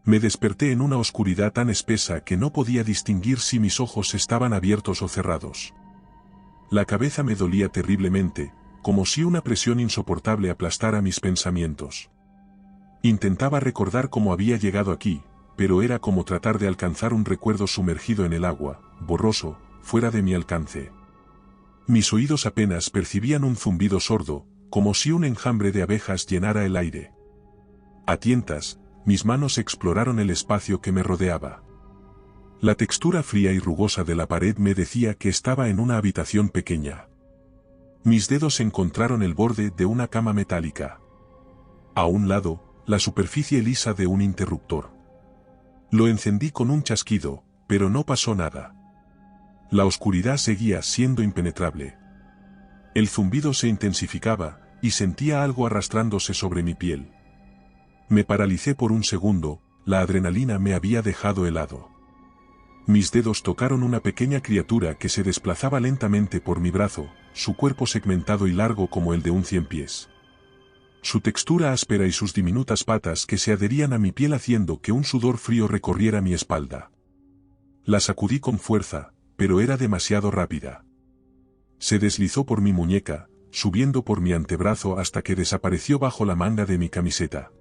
Me desperté en una oscuridad tan espesa que no podía distinguir si mis ojos estaban abiertos o cerrados. La cabeza me dolía terriblemente, como si una presión insoportable aplastara mis pensamientos. Intentaba recordar cómo había llegado aquí, pero era como tratar de alcanzar un recuerdo sumergido en el agua, borroso, fuera de mi alcance. Mis oídos apenas percibían un zumbido sordo, como si un enjambre de abejas llenara el aire. A tientas, mis manos exploraron el espacio que me rodeaba. La textura fría y rugosa de la pared me decía que estaba en una habitación pequeña. Mis dedos encontraron el borde de una cama metálica. A un lado, la superficie lisa de un interruptor. Lo encendí con un chasquido, pero no pasó nada. La oscuridad seguía siendo impenetrable. El zumbido se intensificaba, y sentía algo arrastrándose sobre mi piel. Me paralicé por un segundo, la adrenalina me había dejado helado. Mis dedos tocaron una pequeña criatura que se desplazaba lentamente por mi brazo, su cuerpo segmentado y largo como el de un ciempiés. Su textura áspera y sus diminutas patas que se adherían a mi piel haciendo que un sudor frío recorriera mi espalda. La sacudí con fuerza, pero era demasiado rápida. Se deslizó por mi muñeca, subiendo por mi antebrazo hasta que desapareció bajo la manga de mi camiseta.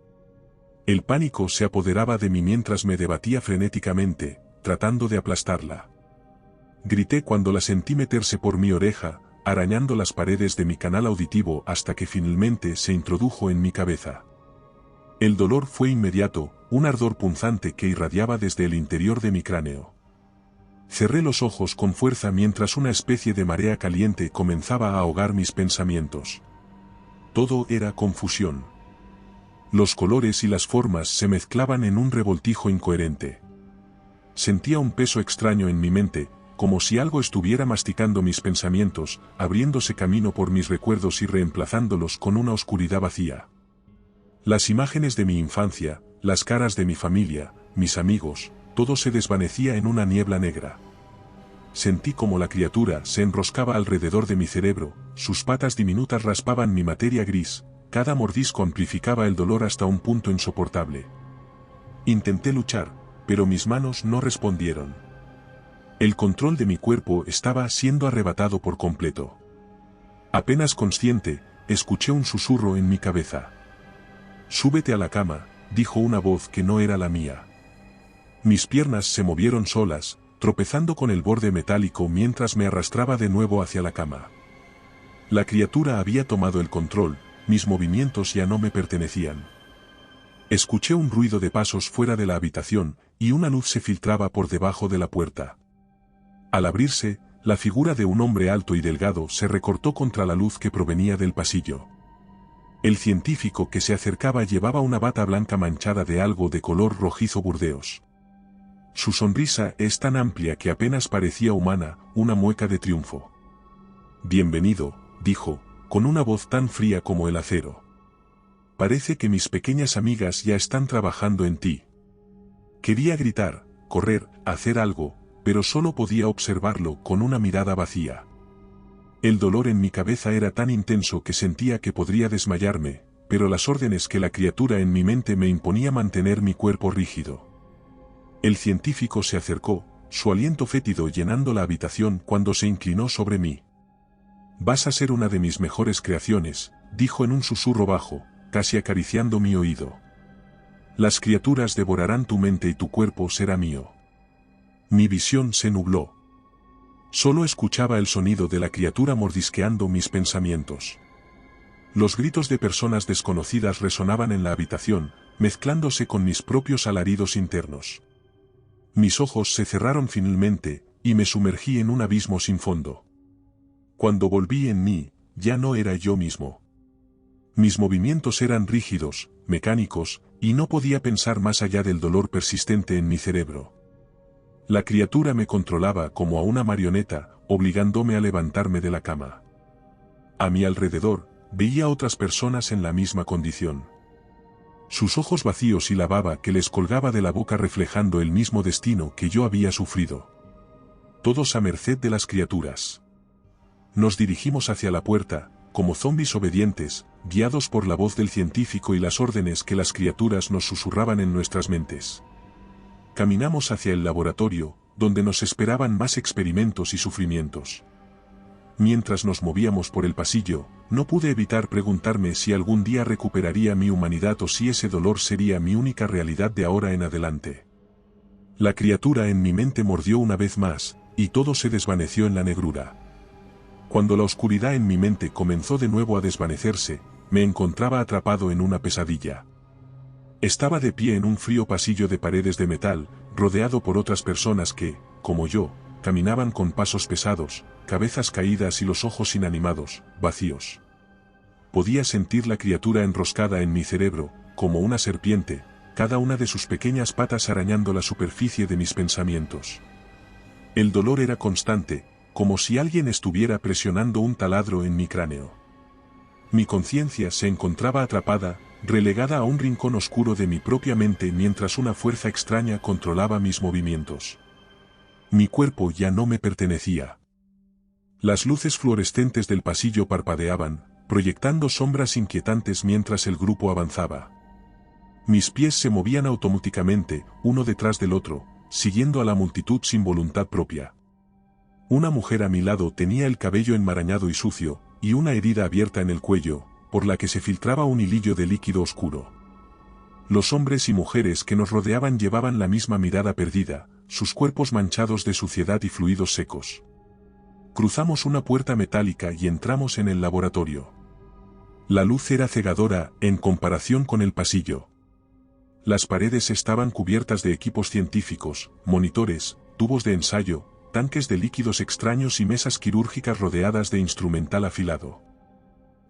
El pánico se apoderaba de mí mientras me debatía frenéticamente, tratando de aplastarla. Grité cuando la sentí meterse por mi oreja, arañando las paredes de mi canal auditivo hasta que finalmente se introdujo en mi cabeza. El dolor fue inmediato, un ardor punzante que irradiaba desde el interior de mi cráneo. Cerré los ojos con fuerza mientras una especie de marea caliente comenzaba a ahogar mis pensamientos. Todo era confusión. Los colores y las formas se mezclaban en un revoltijo incoherente. Sentía un peso extraño en mi mente, como si algo estuviera masticando mis pensamientos, abriéndose camino por mis recuerdos y reemplazándolos con una oscuridad vacía. Las imágenes de mi infancia, las caras de mi familia, mis amigos, todo se desvanecía en una niebla negra. Sentí como la criatura se enroscaba alrededor de mi cerebro, sus patas diminutas raspaban mi materia gris, cada mordisco amplificaba el dolor hasta un punto insoportable. Intenté luchar, pero mis manos no respondieron. El control de mi cuerpo estaba siendo arrebatado por completo. Apenas consciente, escuché un susurro en mi cabeza. «Súbete a la cama», dijo una voz que no era la mía. Mis piernas se movieron solas, tropezando con el borde metálico mientras me arrastraba de nuevo hacia la cama. La criatura había tomado el control, mis movimientos ya no me pertenecían. Escuché un ruido de pasos fuera de la habitación, y una luz se filtraba por debajo de la puerta. Al abrirse, la figura de un hombre alto y delgado se recortó contra la luz que provenía del pasillo. El científico que se acercaba llevaba una bata blanca manchada de algo de color rojizo burdeos. Su sonrisa es tan amplia que apenas parecía humana, una mueca de triunfo. «Bienvenido», dijo, con una voz tan fría como el acero. «Parece que mis pequeñas amigas ya están trabajando en ti». Quería gritar, correr, hacer algo, pero solo podía observarlo con una mirada vacía. El dolor en mi cabeza era tan intenso que sentía que podría desmayarme, pero las órdenes que la criatura en mi mente me imponía mantener mi cuerpo rígido. El científico se acercó, su aliento fétido llenando la habitación cuando se inclinó sobre mí. «Vas a ser una de mis mejores creaciones», dijo en un susurro bajo, casi acariciando mi oído. «Las criaturas devorarán tu mente y tu cuerpo será mío». Mi visión se nubló. Solo escuchaba el sonido de la criatura mordisqueando mis pensamientos. Los gritos de personas desconocidas resonaban en la habitación, mezclándose con mis propios alaridos internos. Mis ojos se cerraron finalmente, y me sumergí en un abismo sin fondo. Cuando volví en mí, ya no era yo mismo. Mis movimientos eran rígidos, mecánicos, y no podía pensar más allá del dolor persistente en mi cerebro. La criatura me controlaba como a una marioneta, obligándome a levantarme de la cama. A mi alrededor, veía otras personas en la misma condición. Sus ojos vacíos y la baba que les colgaba de la boca reflejando el mismo destino que yo había sufrido. Todos a merced de las criaturas. Nos dirigimos hacia la puerta, como zombis obedientes, guiados por la voz del científico y las órdenes que las criaturas nos susurraban en nuestras mentes. caminamos hacia el laboratorio, donde nos esperaban más experimentos y sufrimientos. Mientras nos movíamos por el pasillo, no pude evitar preguntarme si algún día recuperaría mi humanidad o si ese dolor sería mi única realidad de ahora en adelante. La criatura en mi mente mordió una vez más, y todo se desvaneció en la negrura. Cuando la oscuridad en mi mente comenzó de nuevo a desvanecerse, me encontraba atrapado en una pesadilla. Estaba de pie en un frío pasillo de paredes de metal, rodeado por otras personas que, como yo, caminaban con pasos pesados, cabezas caídas y los ojos inanimados, vacíos. Podía sentir la criatura enroscada en mi cerebro, como una serpiente, cada una de sus pequeñas patas arañando la superficie de mis pensamientos. El dolor era constante, como si alguien estuviera presionando un taladro en mi cráneo. Mi conciencia se encontraba atrapada, relegada a un rincón oscuro de mi propia mente mientras una fuerza extraña controlaba mis movimientos. Mi cuerpo ya no me pertenecía. Las luces fluorescentes del pasillo parpadeaban, proyectando sombras inquietantes mientras el grupo avanzaba. Mis pies se movían automáticamente, uno detrás del otro, siguiendo a la multitud sin voluntad propia. Una mujer a mi lado tenía el cabello enmarañado y sucio, y una herida abierta en el cuello, por la que se filtraba un hilillo de líquido oscuro. Los hombres y mujeres que nos rodeaban llevaban la misma mirada perdida, sus cuerpos manchados de suciedad y fluidos secos. Cruzamos una puerta metálica y entramos en el laboratorio. La luz era cegadora, en comparación con el pasillo. Las paredes estaban cubiertas de equipos científicos, monitores, tubos de ensayo, tanques de líquidos extraños y mesas quirúrgicas rodeadas de instrumental afilado.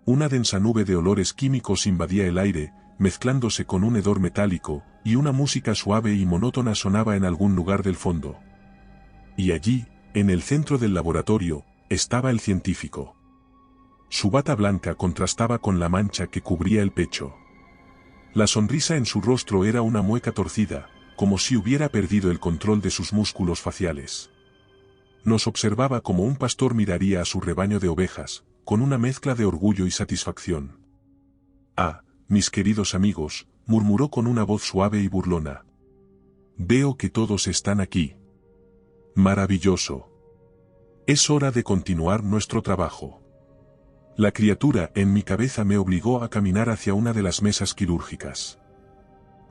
Una densa nube de olores químicos invadía el aire, mezclándose con un hedor metálico, y una música suave y monótona sonaba en algún lugar del fondo. Y allí, en el centro del laboratorio, estaba el científico. Su bata blanca contrastaba con la mancha que cubría el pecho. La sonrisa en su rostro era una mueca torcida, como si hubiera perdido el control de sus músculos faciales. Nos observaba como un pastor miraría a su rebaño de ovejas, con una mezcla de orgullo y satisfacción. «Ah, mis queridos amigos», murmuró con una voz suave y burlona. «Veo que todos están aquí. Maravilloso. Es hora de continuar nuestro trabajo». La criatura en mi cabeza me obligó a caminar hacia una de las mesas quirúrgicas.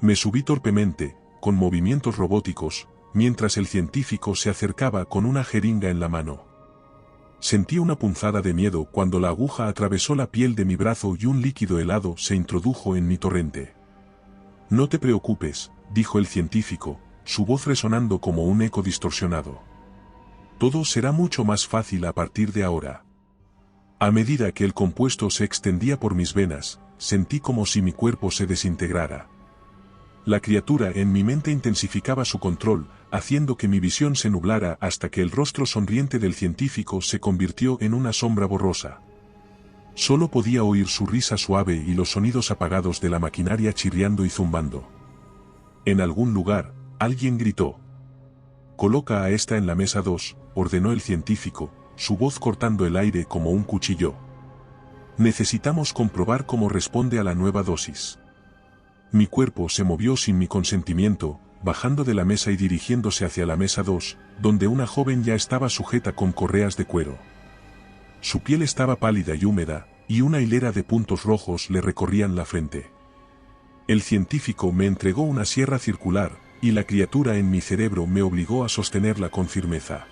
Me subí torpemente, con movimientos robóticos, mientras el científico se acercaba con una jeringa en la mano. Sentí una punzada de miedo cuando la aguja atravesó la piel de mi brazo y un líquido helado se introdujo en mi torrente. «No te preocupes», dijo el científico, su voz resonando como un eco distorsionado. «Todo será mucho más fácil a partir de ahora». A medida que el compuesto se extendía por mis venas, sentí como si mi cuerpo se desintegrara. La criatura en mi mente intensificaba su control, haciendo que mi visión se nublara hasta que el rostro sonriente del científico se convirtió en una sombra borrosa. Solo podía oír su risa suave y los sonidos apagados de la maquinaria chirriando y zumbando. En algún lugar, alguien gritó. «Coloca a esta en la mesa 2», ordenó el científico, su voz cortando el aire como un cuchillo. «Necesitamos comprobar cómo responde a la nueva dosis». Mi cuerpo se movió sin mi consentimiento, bajando de la mesa y dirigiéndose hacia la mesa 2, donde una joven ya estaba sujeta con correas de cuero. Su piel estaba pálida y húmeda, y una hilera de puntos rojos le recorrían la frente. El científico me entregó una sierra circular, y la criatura en mi cerebro me obligó a sostenerla con firmeza.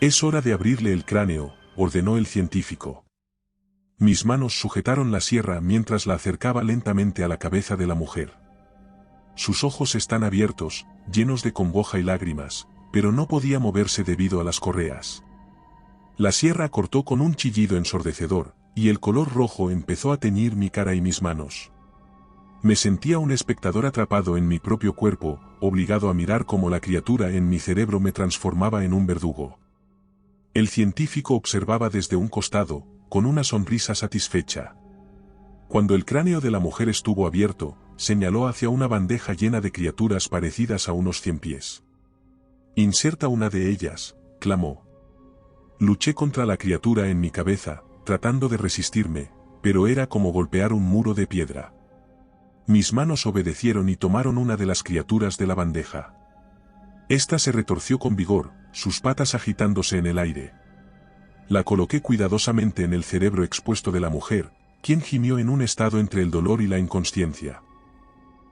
«Es hora de abrirle el cráneo», ordenó el científico. Mis manos sujetaron la sierra mientras la acercaba lentamente a la cabeza de la mujer. Sus ojos están abiertos, llenos de congoja y lágrimas, pero no podía moverse debido a las correas. La sierra cortó con un chillido ensordecedor, y el color rojo empezó a teñir mi cara y mis manos. Me sentía un espectador atrapado en mi propio cuerpo, obligado a mirar cómo la criatura en mi cerebro me transformaba en un verdugo. El científico observaba desde un costado, con una sonrisa satisfecha. Cuando el cráneo de la mujer estuvo abierto, señaló hacia una bandeja llena de criaturas parecidas a unos 100 pies. «Inserta una de ellas», clamó. Luché contra la criatura en mi cabeza, tratando de resistirme, pero era como golpear un muro de piedra. Mis manos obedecieron y tomaron una de las criaturas de la bandeja. Esta se retorció con vigor, sus patas agitándose en el aire. La coloqué cuidadosamente en el cerebro expuesto de la mujer, quien gimió en un estado entre el dolor y la inconsciencia.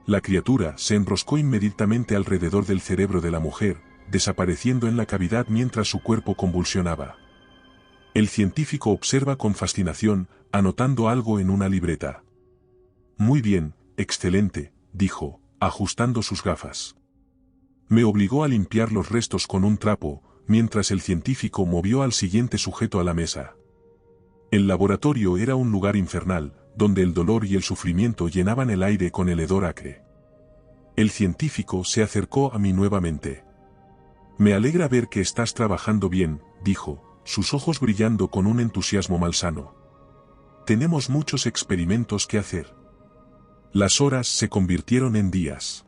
La criatura se enroscó inmediatamente alrededor del cerebro de la mujer, desapareciendo en la cavidad mientras su cuerpo convulsionaba. El científico observa con fascinación, anotando algo en una libreta. Muy bien, excelente, dijo, ajustando sus gafas. Me obligó a limpiar los restos con un trapo, mientras el científico movió al siguiente sujeto a la mesa. El laboratorio era un lugar infernal, donde el dolor y el sufrimiento llenaban el aire con el hedor acre. El científico se acercó a mí nuevamente. Me alegra ver que estás trabajando bien, dijo, sus ojos brillando con un entusiasmo malsano. Tenemos muchos experimentos que hacer. Las horas se convirtieron en días.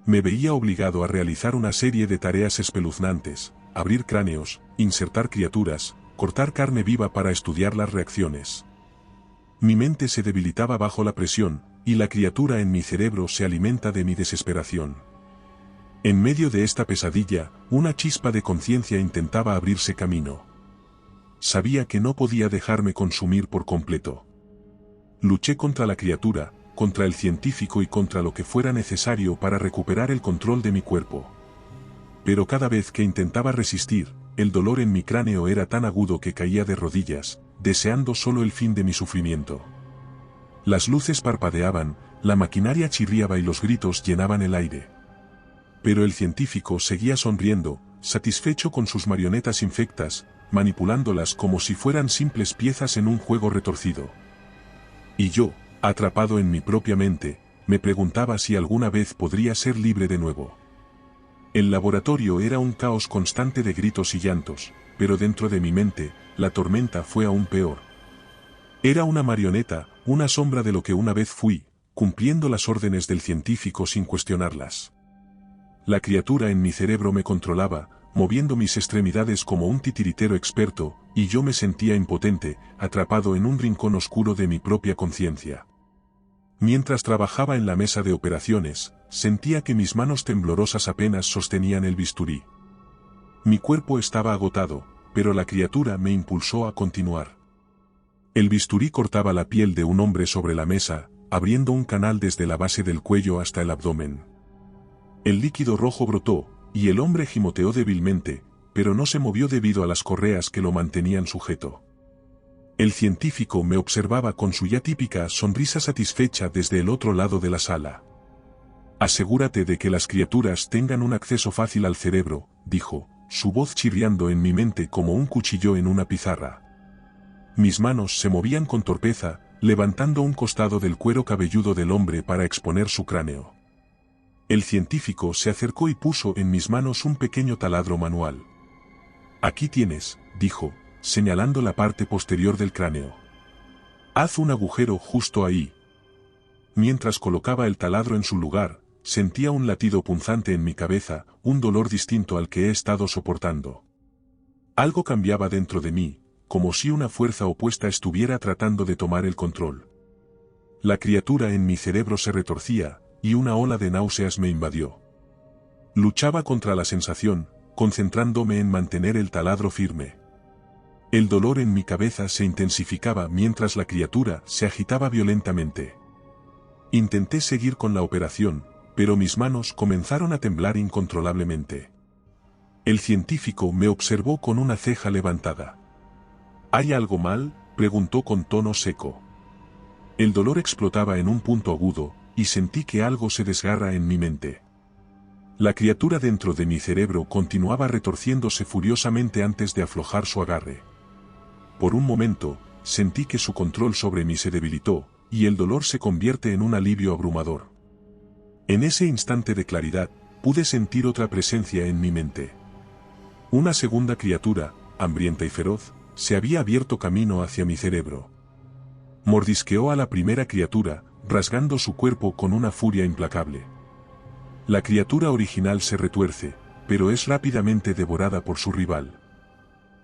Me veía obligado a realizar una serie de tareas espeluznantes, abrir cráneos, insertar criaturas, cortar carne viva para estudiar las reacciones. Mi mente se debilitaba bajo la presión, y la criatura en mi cerebro se alimenta de mi desesperación. En medio de esta pesadilla, una chispa de conciencia intentaba abrirse camino. Sabía que no podía dejarme consumir por completo. Luché contra la criatura, contra el científico y contra lo que fuera necesario para recuperar el control de mi cuerpo. Pero cada vez que intentaba resistir, el dolor en mi cráneo era tan agudo que caía de rodillas, deseando solo el fin de mi sufrimiento. Las luces parpadeaban, la maquinaria chirriaba y los gritos llenaban el aire. Pero el científico seguía sonriendo, satisfecho con sus marionetas infectas, manipulándolas como si fueran simples piezas en un juego retorcido. Y yo, atrapado en mi propia mente, me preguntaba si alguna vez podría ser libre de nuevo. El laboratorio era un caos constante de gritos y llantos, pero dentro de mi mente, la tormenta fue aún peor. Era una marioneta, una sombra de lo que una vez fui, cumpliendo las órdenes del científico sin cuestionarlas. La criatura en mi cerebro me controlaba, moviendo mis extremidades como un titiritero experto, y yo me sentía impotente, atrapado en un rincón oscuro de mi propia conciencia. Mientras trabajaba en la mesa de operaciones, sentía que mis manos temblorosas apenas sostenían el bisturí. Mi cuerpo estaba agotado, pero la criatura me impulsó a continuar. El bisturí cortaba la piel de un hombre sobre la mesa, abriendo un canal desde la base del cuello hasta el abdomen. El líquido rojo brotó, y el hombre gimoteó débilmente, pero no se movió debido a las correas que lo mantenían sujeto. El científico me observaba con su ya típica sonrisa satisfecha desde el otro lado de la sala. Asegúrate de que las criaturas tengan un acceso fácil al cerebro, dijo, su voz chirriando en mi mente como un cuchillo en una pizarra. Mis manos se movían con torpeza, levantando un costado del cuero cabelludo del hombre para exponer su cráneo. El científico se acercó y puso en mis manos un pequeño taladro manual. Aquí tienes, dijo, señalando la parte posterior del cráneo. Haz un agujero justo ahí. Mientras colocaba el taladro en su lugar, sentía un latido punzante en mi cabeza, un dolor distinto al que he estado soportando. Algo cambiaba dentro de mí, como si una fuerza opuesta estuviera tratando de tomar el control. La criatura en mi cerebro se retorcía, y una ola de náuseas me invadió. Luchaba contra la sensación, concentrándome en mantener el taladro firme. El dolor en mi cabeza se intensificaba mientras la criatura se agitaba violentamente. Intenté seguir con la operación, pero mis manos comenzaron a temblar incontrolablemente. El científico me observó con una ceja levantada. ¿Hay algo mal?, preguntó con tono seco. El dolor explotaba en un punto agudo, y sentí que algo se desgarra en mi mente. La criatura dentro de mi cerebro continuaba retorciéndose furiosamente antes de aflojar su agarre. Por un momento, sentí que su control sobre mí se debilitó, y el dolor se convierte en un alivio abrumador. En ese instante de claridad, pude sentir otra presencia en mi mente. Una segunda criatura, hambrienta y feroz, se había abierto camino hacia mi cerebro. Mordisqueó a la primera criatura, rasgando su cuerpo con una furia implacable. La criatura original se retuerce, pero es rápidamente devorada por su rival.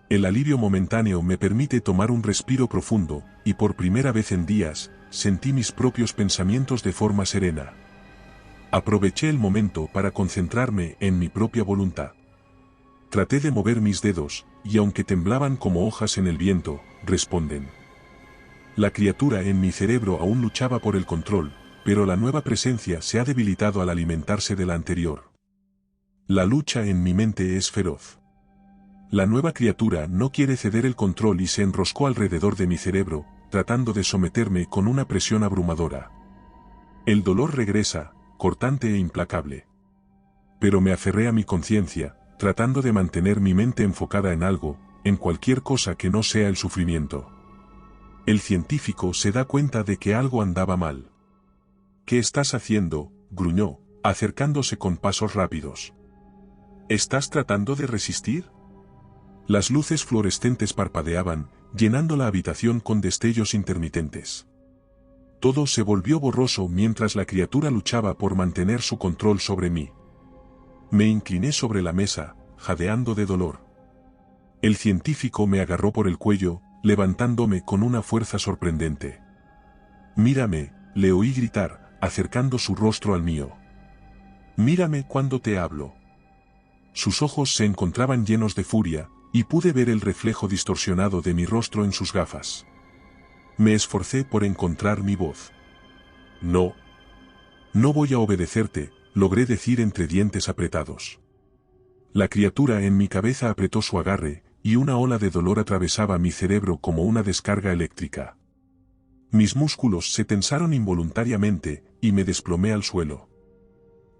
El alivio momentáneo me permite tomar un respiro profundo, y por primera vez en días, sentí mis propios pensamientos de forma serena. Aproveché el momento para concentrarme en mi propia voluntad. Traté de mover mis dedos, y aunque temblaban como hojas en el viento, responden. La criatura en mi cerebro aún luchaba por el control, pero la nueva presencia se ha debilitado al alimentarse de la anterior. La lucha en mi mente es feroz. La nueva criatura no quiere ceder el control y se enroscó alrededor de mi cerebro, tratando de someterme con una presión abrumadora. El dolor regresa, cortante e implacable. Pero me aferré a mi conciencia, tratando de mantener mi mente enfocada en algo, en cualquier cosa que no sea el sufrimiento. El científico se da cuenta de que algo andaba mal. ¿Qué estás haciendo?, gruñó, acercándose con pasos rápidos. ¿Estás tratando de resistir? Las luces fluorescentes parpadeaban, llenando la habitación con destellos intermitentes. Todo se volvió borroso mientras la criatura luchaba por mantener su control sobre mí. Me incliné sobre la mesa, jadeando de dolor. El científico me agarró por el cuello, levantándome con una fuerza sorprendente. «Mírame», le oí gritar, acercando su rostro al mío. «Mírame cuando te hablo». Sus ojos se encontraban llenos de furia, y pude ver el reflejo distorsionado de mi rostro en sus gafas. Me esforcé por encontrar mi voz. «No. No voy a obedecerte», logré decir entre dientes apretados. La criatura en mi cabeza apretó su agarre, y una ola de dolor atravesaba mi cerebro como una descarga eléctrica. Mis músculos se tensaron involuntariamente, y me desplomé al suelo.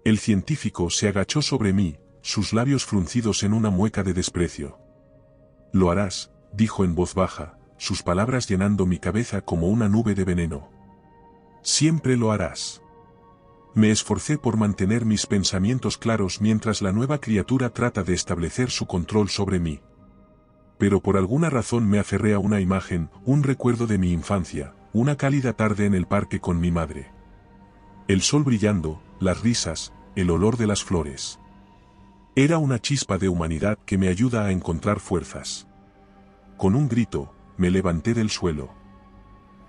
El científico se agachó sobre mí, sus labios fruncidos en una mueca de desprecio. «Lo harás», dijo en voz baja, sus palabras llenando mi cabeza como una nube de veneno. «Siempre lo harás». Me esforcé por mantener mis pensamientos claros mientras la nueva criatura trata de establecer su control sobre mí. Pero por alguna razón me aferré a una imagen, un recuerdo de mi infancia, una cálida tarde en el parque con mi madre. El sol brillando, las risas, el olor de las flores. Era una chispa de humanidad que me ayuda a encontrar fuerzas. Con un grito, me levanté del suelo.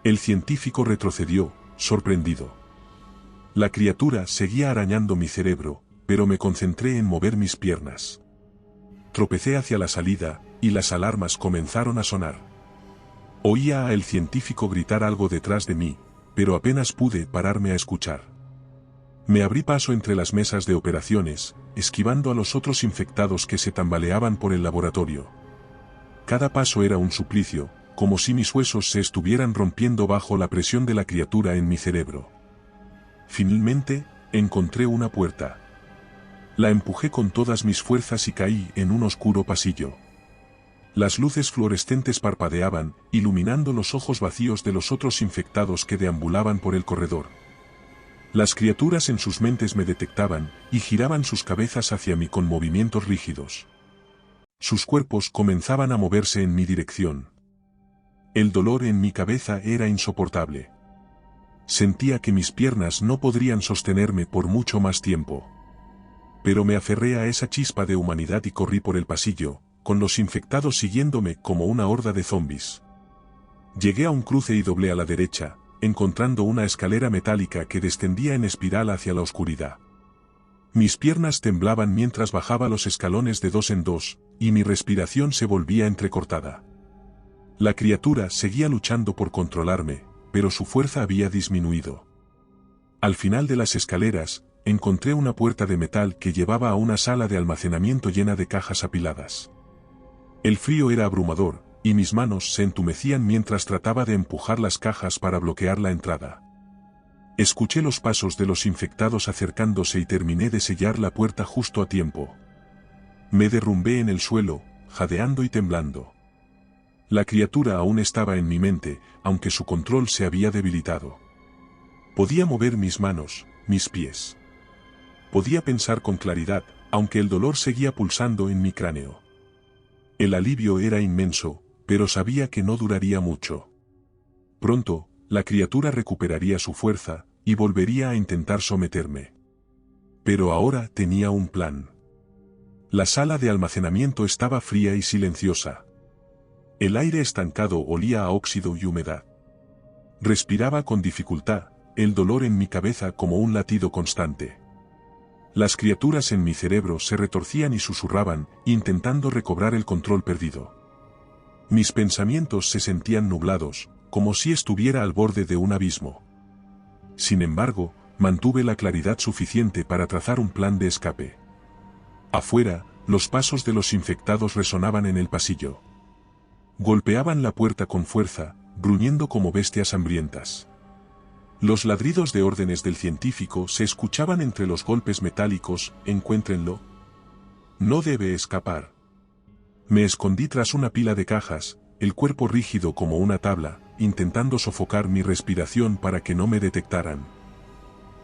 El científico retrocedió, sorprendido. La criatura seguía arañando mi cerebro, pero me concentré en mover mis piernas. Tropecé hacia la salida, y las alarmas comenzaron a sonar. Oía a el científico gritar algo detrás de mí, pero apenas pude pararme a escuchar. Me abrí paso entre las mesas de operaciones, esquivando a los otros infectados que se tambaleaban por el laboratorio. Cada paso era un suplicio, como si mis huesos se estuvieran rompiendo bajo la presión de la criatura en mi cerebro. Finalmente, encontré una puerta. La empujé con todas mis fuerzas y caí en un oscuro pasillo. Las luces fluorescentes parpadeaban, iluminando los ojos vacíos de los otros infectados que deambulaban por el corredor. Las criaturas en sus mentes me detectaban, y giraban sus cabezas hacia mí con movimientos rígidos. Sus cuerpos comenzaban a moverse en mi dirección. El dolor en mi cabeza era insoportable. Sentía que mis piernas no podrían sostenerme por mucho más tiempo. Pero me aferré a esa chispa de humanidad y corrí por el pasillo, con los infectados siguiéndome como una horda de zombis. Llegué a un cruce y doblé a la derecha, encontrando una escalera metálica que descendía en espiral hacia la oscuridad. Mis piernas temblaban mientras bajaba los escalones de dos en dos, y mi respiración se volvía entrecortada. La criatura seguía luchando por controlarme, pero su fuerza había disminuido. Al final de las escaleras, encontré una puerta de metal que llevaba a una sala de almacenamiento llena de cajas apiladas. El frío era abrumador, y mis manos se entumecían mientras trataba de empujar las cajas para bloquear la entrada. Escuché los pasos de los infectados acercándose y terminé de sellar la puerta justo a tiempo. Me derrumbé en el suelo, jadeando y temblando. La criatura aún estaba en mi mente, aunque su control se había debilitado. Podía mover mis manos, mis pies. Podía pensar con claridad, aunque el dolor seguía pulsando en mi cráneo. El alivio era inmenso, pero sabía que no duraría mucho. Pronto, la criatura recuperaría su fuerza, y volvería a intentar someterme. Pero ahora tenía un plan. La sala de almacenamiento estaba fría y silenciosa. El aire estancado olía a óxido y humedad. Respiraba con dificultad, el dolor en mi cabeza como un latido constante. Las criaturas en mi cerebro se retorcían y susurraban, intentando recobrar el control perdido. Mis pensamientos se sentían nublados, como si estuviera al borde de un abismo. Sin embargo, mantuve la claridad suficiente para trazar un plan de escape. Afuera, los pasos de los infectados resonaban en el pasillo. Golpeaban la puerta con fuerza, gruñendo como bestias hambrientas. Los ladridos de órdenes del científico se escuchaban entre los golpes metálicos. Encuéntrenlo. No debe escapar. Me escondí tras una pila de cajas, el cuerpo rígido como una tabla, intentando sofocar mi respiración para que no me detectaran.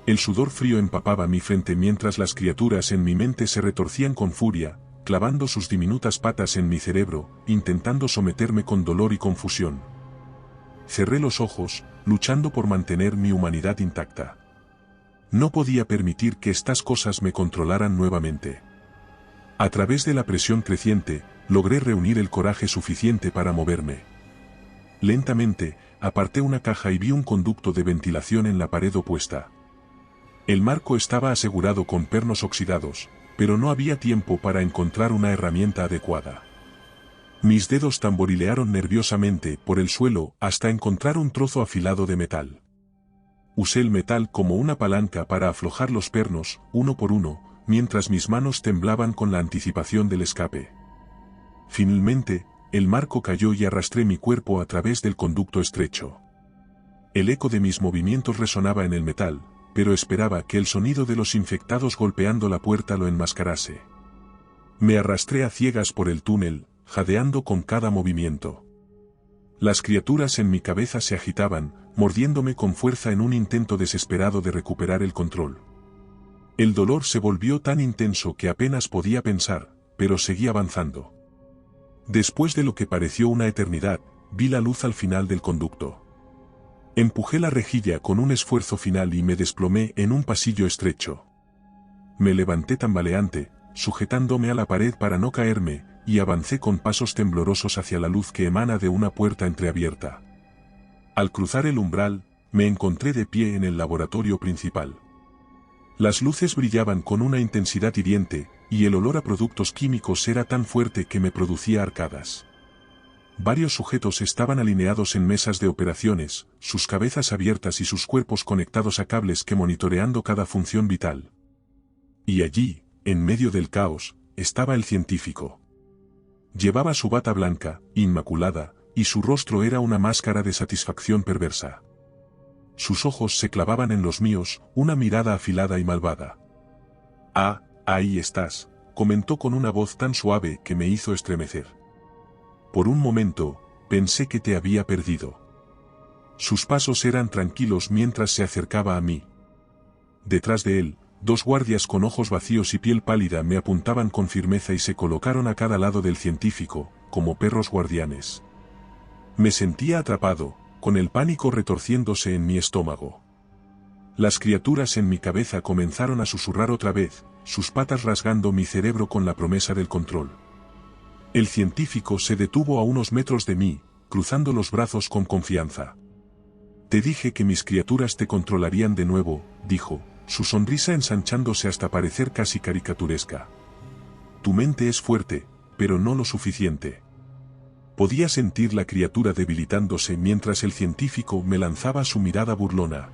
El sudor frío empapaba mi frente mientras las criaturas en mi mente se retorcían con furia, clavando sus diminutas patas en mi cerebro, intentando someterme con dolor y confusión. Cerré los ojos, luchando por mantener mi humanidad intacta. No podía permitir que estas cosas me controlaran nuevamente. A través de la presión creciente, logré reunir el coraje suficiente para moverme. Lentamente, aparté una caja y vi un conducto de ventilación en la pared opuesta. El marco estaba asegurado con pernos oxidados, pero no había tiempo para encontrar una herramienta adecuada. Mis dedos tamborilearon nerviosamente por el suelo hasta encontrar un trozo afilado de metal. Usé el metal como una palanca para aflojar los pernos, uno por uno, mientras mis manos temblaban con la anticipación del escape. Finalmente, el marco cayó y arrastré mi cuerpo a través del conducto estrecho. El eco de mis movimientos resonaba en el metal, pero esperaba que el sonido de los infectados golpeando la puerta lo enmascarase. Me arrastré a ciegas por el túnel, jadeando con cada movimiento. Las criaturas en mi cabeza se agitaban, mordiéndome con fuerza en un intento desesperado de recuperar el control. El dolor se volvió tan intenso que apenas podía pensar, pero seguí avanzando. Después de lo que pareció una eternidad, vi la luz al final del conducto. Empujé la rejilla con un esfuerzo final y me desplomé en un pasillo estrecho. Me levanté tambaleante, sujetándome a la pared para no caerme, y avancé con pasos temblorosos hacia la luz que emana de una puerta entreabierta. Al cruzar el umbral, me encontré de pie en el laboratorio principal. Las luces brillaban con una intensidad hiriente, y el olor a productos químicos era tan fuerte que me producía arcadas. Varios sujetos estaban alineados en mesas de operaciones, sus cabezas abiertas y sus cuerpos conectados a cables que monitoreando cada función vital. Y allí, en medio del caos, estaba el científico. Llevaba su bata blanca, inmaculada, y su rostro era una máscara de satisfacción perversa. Sus ojos se clavaban en los míos, una mirada afilada y malvada. «Ah, ahí estás», comentó con una voz tan suave que me hizo estremecer. Por un momento, pensé que te había perdido. Sus pasos eran tranquilos mientras se acercaba a mí. Detrás de él, dos guardias con ojos vacíos y piel pálida me apuntaban con firmeza y se colocaron a cada lado del científico, como perros guardianes. Me sentía atrapado, con el pánico retorciéndose en mi estómago. Las criaturas en mi cabeza comenzaron a susurrar otra vez, sus patas rasgando mi cerebro con la promesa del control. El científico se detuvo a unos metros de mí, cruzando los brazos con confianza. «Te dije que mis criaturas te controlarían de nuevo», dijo, su sonrisa ensanchándose hasta parecer casi caricaturesca. «Tu mente es fuerte, pero no lo suficiente». Podía sentir la criatura debilitándose mientras el científico me lanzaba su mirada burlona.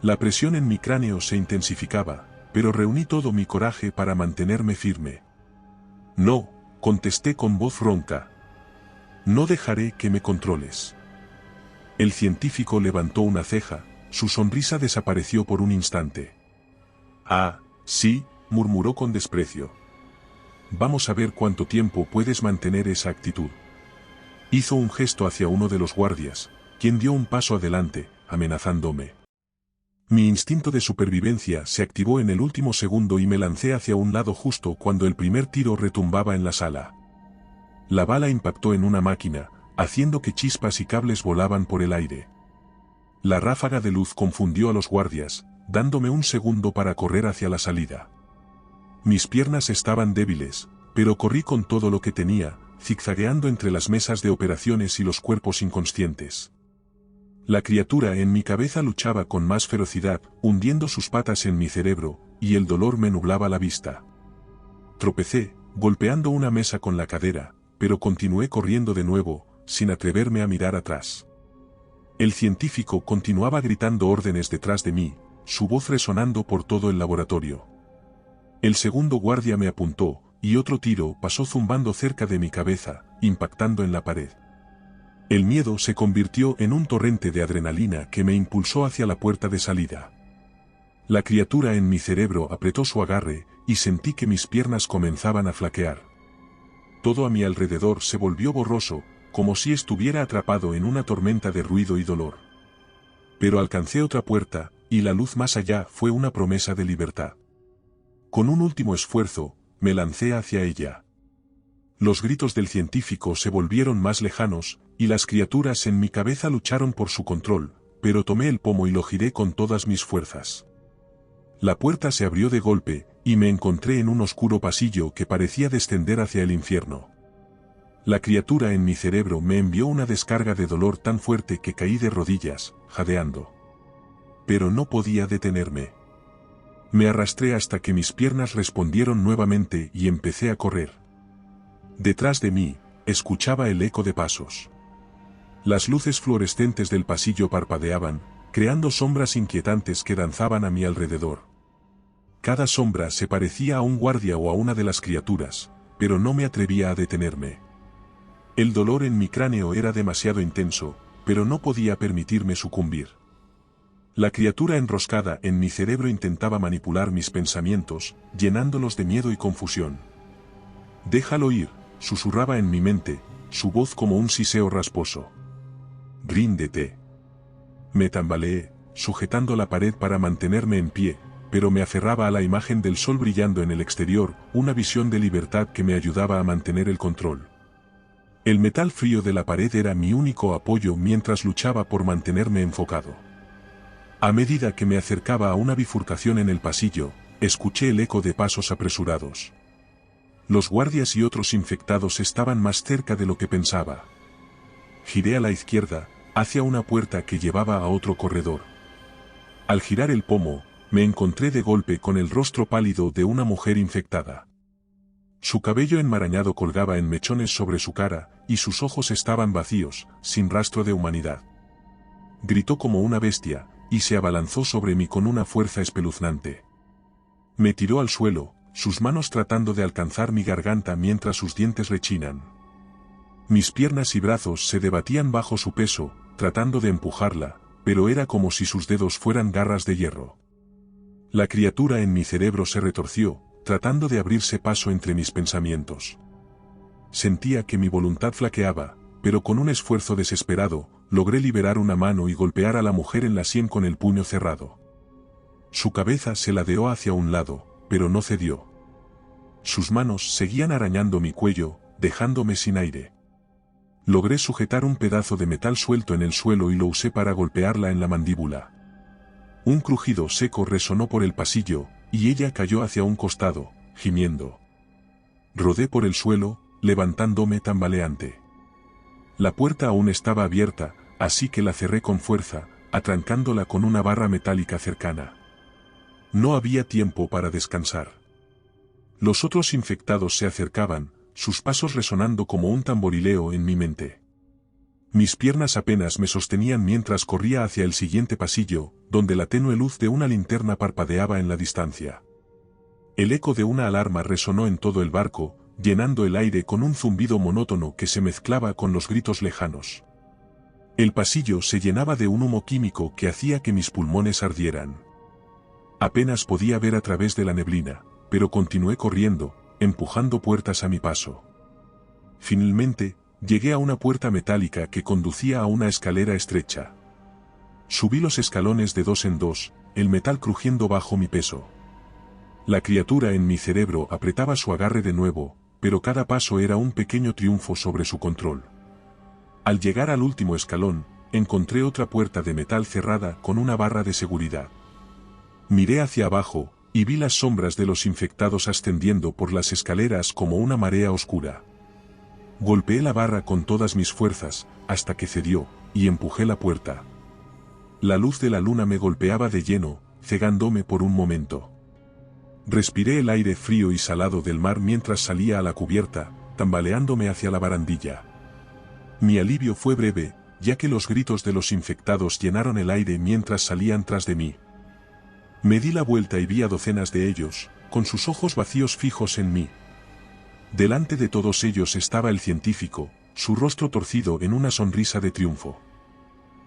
La presión en mi cráneo se intensificaba, pero reuní todo mi coraje para mantenerme firme. «No», contesté con voz ronca. «No dejaré que me controles». El científico levantó una ceja, su sonrisa desapareció por un instante. «Ah, sí», murmuró con desprecio. «Vamos a ver cuánto tiempo puedes mantener esa actitud». Hizo un gesto hacia uno de los guardias, quien dio un paso adelante, amenazándome. Mi instinto de supervivencia se activó en el último segundo y me lancé hacia un lado justo cuando el primer tiro retumbaba en la sala. La bala impactó en una máquina, haciendo que chispas y cables volaban por el aire. La ráfaga de luz confundió a los guardias, dándome un segundo para correr hacia la salida. Mis piernas estaban débiles, pero corrí con todo lo que tenía, zigzagueando entre las mesas de operaciones y los cuerpos inconscientes. La criatura en mi cabeza luchaba con más ferocidad, hundiendo sus patas en mi cerebro, y el dolor me nublaba la vista. Tropecé, golpeando una mesa con la cadera, pero continué corriendo de nuevo, sin atreverme a mirar atrás. El científico continuaba gritando órdenes detrás de mí, su voz resonando por todo el laboratorio. El segundo guardia me apuntó, y otro tiro pasó zumbando cerca de mi cabeza, impactando en la pared. El miedo se convirtió en un torrente de adrenalina que me impulsó hacia la puerta de salida. La criatura en mi cerebro apretó su agarre, y sentí que mis piernas comenzaban a flaquear. Todo a mi alrededor se volvió borroso, como si estuviera atrapado en una tormenta de ruido y dolor. Pero alcancé otra puerta, y la luz más allá fue una promesa de libertad. Con un último esfuerzo, me lancé hacia ella. Los gritos del científico se volvieron más lejanos, y las criaturas en mi cabeza lucharon por su control, pero tomé el pomo y lo giré con todas mis fuerzas. La puerta se abrió de golpe, y me encontré en un oscuro pasillo que parecía descender hacia el infierno. La criatura en mi cerebro me envió una descarga de dolor tan fuerte que caí de rodillas, jadeando. Pero no podía detenerme. Me arrastré hasta que mis piernas respondieron nuevamente y empecé a correr. Detrás de mí, escuchaba el eco de pasos. Las luces fluorescentes del pasillo parpadeaban, creando sombras inquietantes que danzaban a mi alrededor. Cada sombra se parecía a un guardia o a una de las criaturas, pero no me atrevía a detenerme. El dolor en mi cráneo era demasiado intenso, pero no podía permitirme sucumbir. La criatura enroscada en mi cerebro intentaba manipular mis pensamientos, llenándolos de miedo y confusión. «Déjalo ir», susurraba en mi mente, su voz como un siseo rasposo. «Ríndete». Me tambaleé, sujetando la pared para mantenerme en pie, pero me aferraba a la imagen del sol brillando en el exterior, una visión de libertad que me ayudaba a mantener el control. El metal frío de la pared era mi único apoyo mientras luchaba por mantenerme enfocado. A medida que me acercaba a una bifurcación en el pasillo, escuché el eco de pasos apresurados. Los guardias y otros infectados estaban más cerca de lo que pensaba. Giré a la izquierda, hacia una puerta que llevaba a otro corredor. Al girar el pomo, me encontré de golpe con el rostro pálido de una mujer infectada. Su cabello enmarañado colgaba en mechones sobre su cara, y sus ojos estaban vacíos, sin rastro de humanidad. Gritó como una bestia, y se abalanzó sobre mí con una fuerza espeluznante. Me tiró al suelo, sus manos tratando de alcanzar mi garganta mientras sus dientes rechinan. Mis piernas y brazos se debatían bajo su peso, tratando de empujarla, pero era como si sus dedos fueran garras de hierro. La criatura en mi cerebro se retorció, tratando de abrirse paso entre mis pensamientos. Sentía que mi voluntad flaqueaba, pero con un esfuerzo desesperado, logré liberar una mano y golpear a la mujer en la sien con el puño cerrado. Su cabeza se ladeó hacia un lado, pero no cedió. Sus manos seguían arañando mi cuello, dejándome sin aire. Logré sujetar un pedazo de metal suelto en el suelo y lo usé para golpearla en la mandíbula. Un crujido seco resonó por el pasillo, y ella cayó hacia un costado, gimiendo. Rodé por el suelo, levantándome tambaleante. La puerta aún estaba abierta, así que la cerré con fuerza, atrancándola con una barra metálica cercana. No había tiempo para descansar. Los otros infectados se acercaban, sus pasos resonando como un tamborileo en mi mente. Mis piernas apenas me sostenían mientras corría hacia el siguiente pasillo, donde la tenue luz de una linterna parpadeaba en la distancia. El eco de una alarma resonó en todo el barco, llenando el aire con un zumbido monótono que se mezclaba con los gritos lejanos. El pasillo se llenaba de un humo químico que hacía que mis pulmones ardieran. Apenas podía ver a través de la neblina, pero continué corriendo, empujando puertas a mi paso. Finalmente, llegué a una puerta metálica que conducía a una escalera estrecha. Subí los escalones de dos en dos, el metal crujiendo bajo mi peso. La criatura en mi cerebro apretaba su agarre de nuevo, pero cada paso era un pequeño triunfo sobre su control. Al llegar al último escalón, encontré otra puerta de metal cerrada con una barra de seguridad. Miré hacia abajo, y vi las sombras de los infectados ascendiendo por las escaleras como una marea oscura. Golpeé la barra con todas mis fuerzas, hasta que cedió, y empujé la puerta. La luz de la luna me golpeaba de lleno, cegándome por un momento. Respiré el aire frío y salado del mar mientras salía a la cubierta, tambaleándome hacia la barandilla. Mi alivio fue breve, ya que los gritos de los infectados llenaron el aire mientras salían tras de mí. Me di la vuelta y vi a docenas de ellos, con sus ojos vacíos fijos en mí. Delante de todos ellos estaba el científico, su rostro torcido en una sonrisa de triunfo.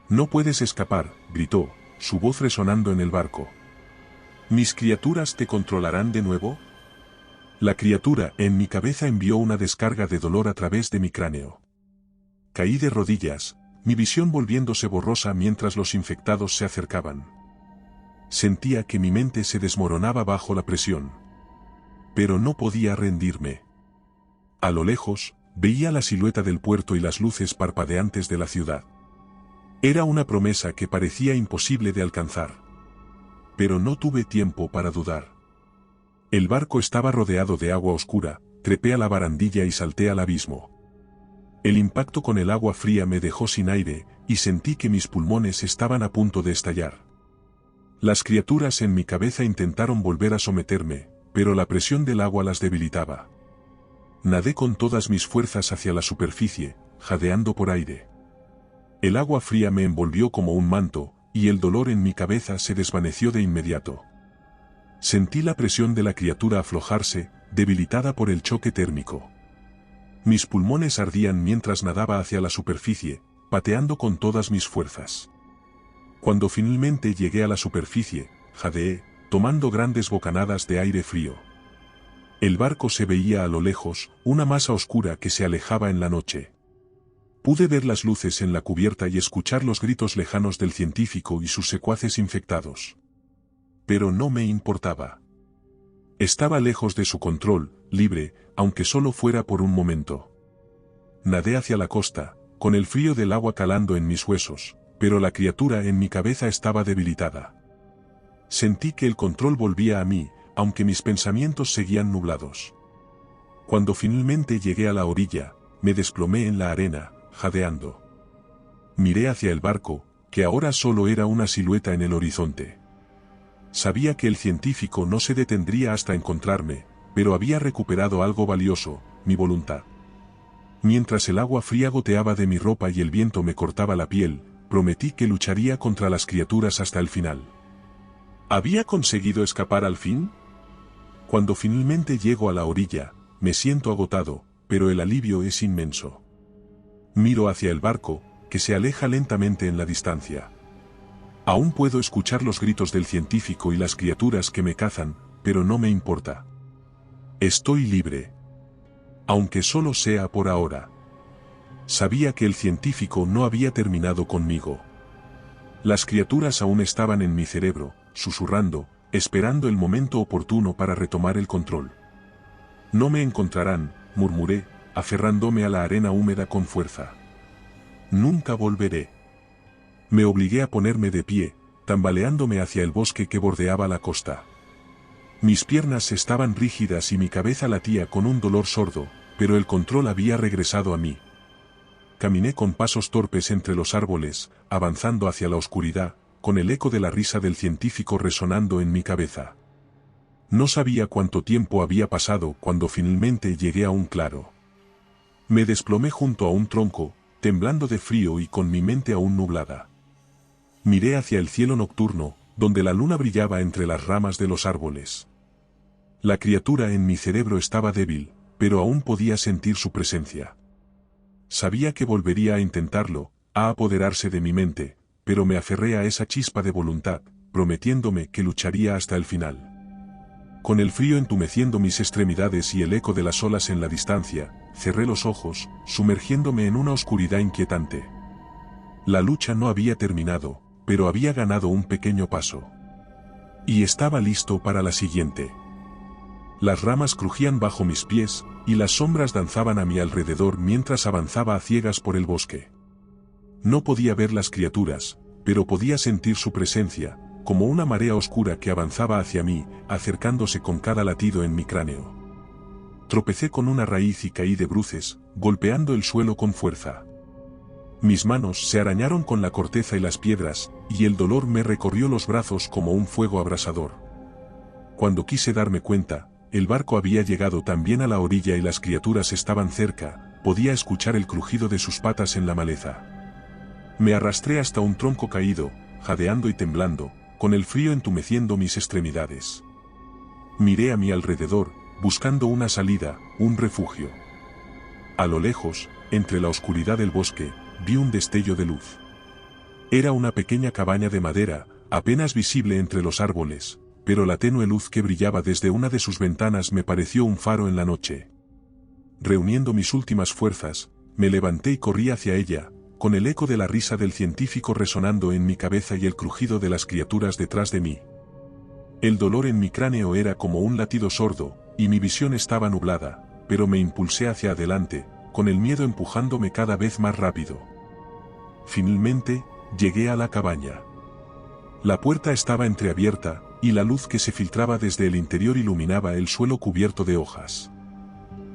«No puedes escapar», gritó, su voz resonando en el barco. «¿Mis criaturas te controlarán de nuevo?» La criatura en mi cabeza envió una descarga de dolor a través de mi cráneo. Caí de rodillas, mi visión volviéndose borrosa mientras los infectados se acercaban. Sentía que mi mente se desmoronaba bajo la presión. Pero no podía rendirme. A lo lejos, veía la silueta del puerto y las luces parpadeantes de la ciudad. Era una promesa que parecía imposible de alcanzar. Pero no tuve tiempo para dudar. El barco estaba rodeado de agua oscura, trepé a la barandilla y salté al abismo. El impacto con el agua fría me dejó sin aire, y sentí que mis pulmones estaban a punto de estallar. Las criaturas en mi cabeza intentaron volver a someterme, pero la presión del agua las debilitaba. Nadé con todas mis fuerzas hacia la superficie, jadeando por aire. El agua fría me envolvió como un manto, y el dolor en mi cabeza se desvaneció de inmediato. Sentí la presión de la criatura aflojarse, debilitada por el choque térmico. Mis pulmones ardían mientras nadaba hacia la superficie, pateando con todas mis fuerzas. Cuando finalmente llegué a la superficie, jadeé, tomando grandes bocanadas de aire frío. El barco se veía a lo lejos, una masa oscura que se alejaba en la noche. Pude ver las luces en la cubierta y escuchar los gritos lejanos del científico y sus secuaces infectados. Pero no me importaba. Estaba lejos de su control, libre, aunque solo fuera por un momento. Nadé hacia la costa, con el frío del agua calando en mis huesos, pero la criatura en mi cabeza estaba debilitada. Sentí que el control volvía a mí, aunque mis pensamientos seguían nublados. Cuando finalmente llegué a la orilla, me desplomé en la arena, jadeando. Miré hacia el barco, que ahora solo era una silueta en el horizonte. Sabía que el científico no se detendría hasta encontrarme, pero había recuperado algo valioso, mi voluntad. Mientras el agua fría goteaba de mi ropa y el viento me cortaba la piel, prometí que lucharía contra las criaturas hasta el final. ¿Había conseguido escapar al fin? Cuando finalmente llego a la orilla, me siento agotado, pero el alivio es inmenso. Miro hacia el barco, que se aleja lentamente en la distancia. Aún puedo escuchar los gritos del científico y las criaturas que me cazan, pero no me importa. Estoy libre. Aunque solo sea por ahora. Sabía que el científico no había terminado conmigo. Las criaturas aún estaban en mi cerebro, susurrando, esperando el momento oportuno para retomar el control. No me encontrarán, murmuré, aferrándome a la arena húmeda con fuerza. Nunca volveré. Me obligué a ponerme de pie, tambaleándome hacia el bosque que bordeaba la costa. Mis piernas estaban rígidas y mi cabeza latía con un dolor sordo, pero el control había regresado a mí. Caminé con pasos torpes entre los árboles, avanzando hacia la oscuridad, con el eco de la risa del científico resonando en mi cabeza. No sabía cuánto tiempo había pasado cuando finalmente llegué a un claro. Me desplomé junto a un tronco, temblando de frío y con mi mente aún nublada. Miré hacia el cielo nocturno, donde la luna brillaba entre las ramas de los árboles. La criatura en mi cerebro estaba débil, pero aún podía sentir su presencia. Sabía que volvería a intentarlo, a apoderarse de mi mente, pero me aferré a esa chispa de voluntad, prometiéndome que lucharía hasta el final. Con el frío entumeciendo mis extremidades y el eco de las olas en la distancia, cerré los ojos, sumergiéndome en una oscuridad inquietante. La lucha no había terminado, pero había ganado un pequeño paso. Y estaba listo para la siguiente. Las ramas crujían bajo mis pies, y las sombras danzaban a mi alrededor mientras avanzaba a ciegas por el bosque. No podía ver las criaturas, pero podía sentir su presencia, como una marea oscura que avanzaba hacia mí, acercándose con cada latido en mi cráneo. Tropecé con una raíz y caí de bruces, golpeando el suelo con fuerza. Mis manos se arañaron con la corteza y las piedras, y el dolor me recorrió los brazos como un fuego abrasador. Cuando quise darme cuenta, el barco había llegado también a la orilla y las criaturas estaban cerca, podía escuchar el crujido de sus patas en la maleza. Me arrastré hasta un tronco caído, jadeando y temblando, con el frío entumeciendo mis extremidades. Miré a mi alrededor, buscando una salida, un refugio. A lo lejos, entre la oscuridad del bosque, vi un destello de luz. Era una pequeña cabaña de madera, apenas visible entre los árboles, pero la tenue luz que brillaba desde una de sus ventanas me pareció un faro en la noche. Reuniendo mis últimas fuerzas, me levanté y corrí hacia ella, con el eco de la risa del científico resonando en mi cabeza y el crujido de las criaturas detrás de mí. El dolor en mi cráneo era como un latido sordo, y mi visión estaba nublada, pero me impulsé hacia adelante, con el miedo empujándome cada vez más rápido. Finalmente, llegué a la cabaña. La puerta estaba entreabierta, y la luz que se filtraba desde el interior iluminaba el suelo cubierto de hojas.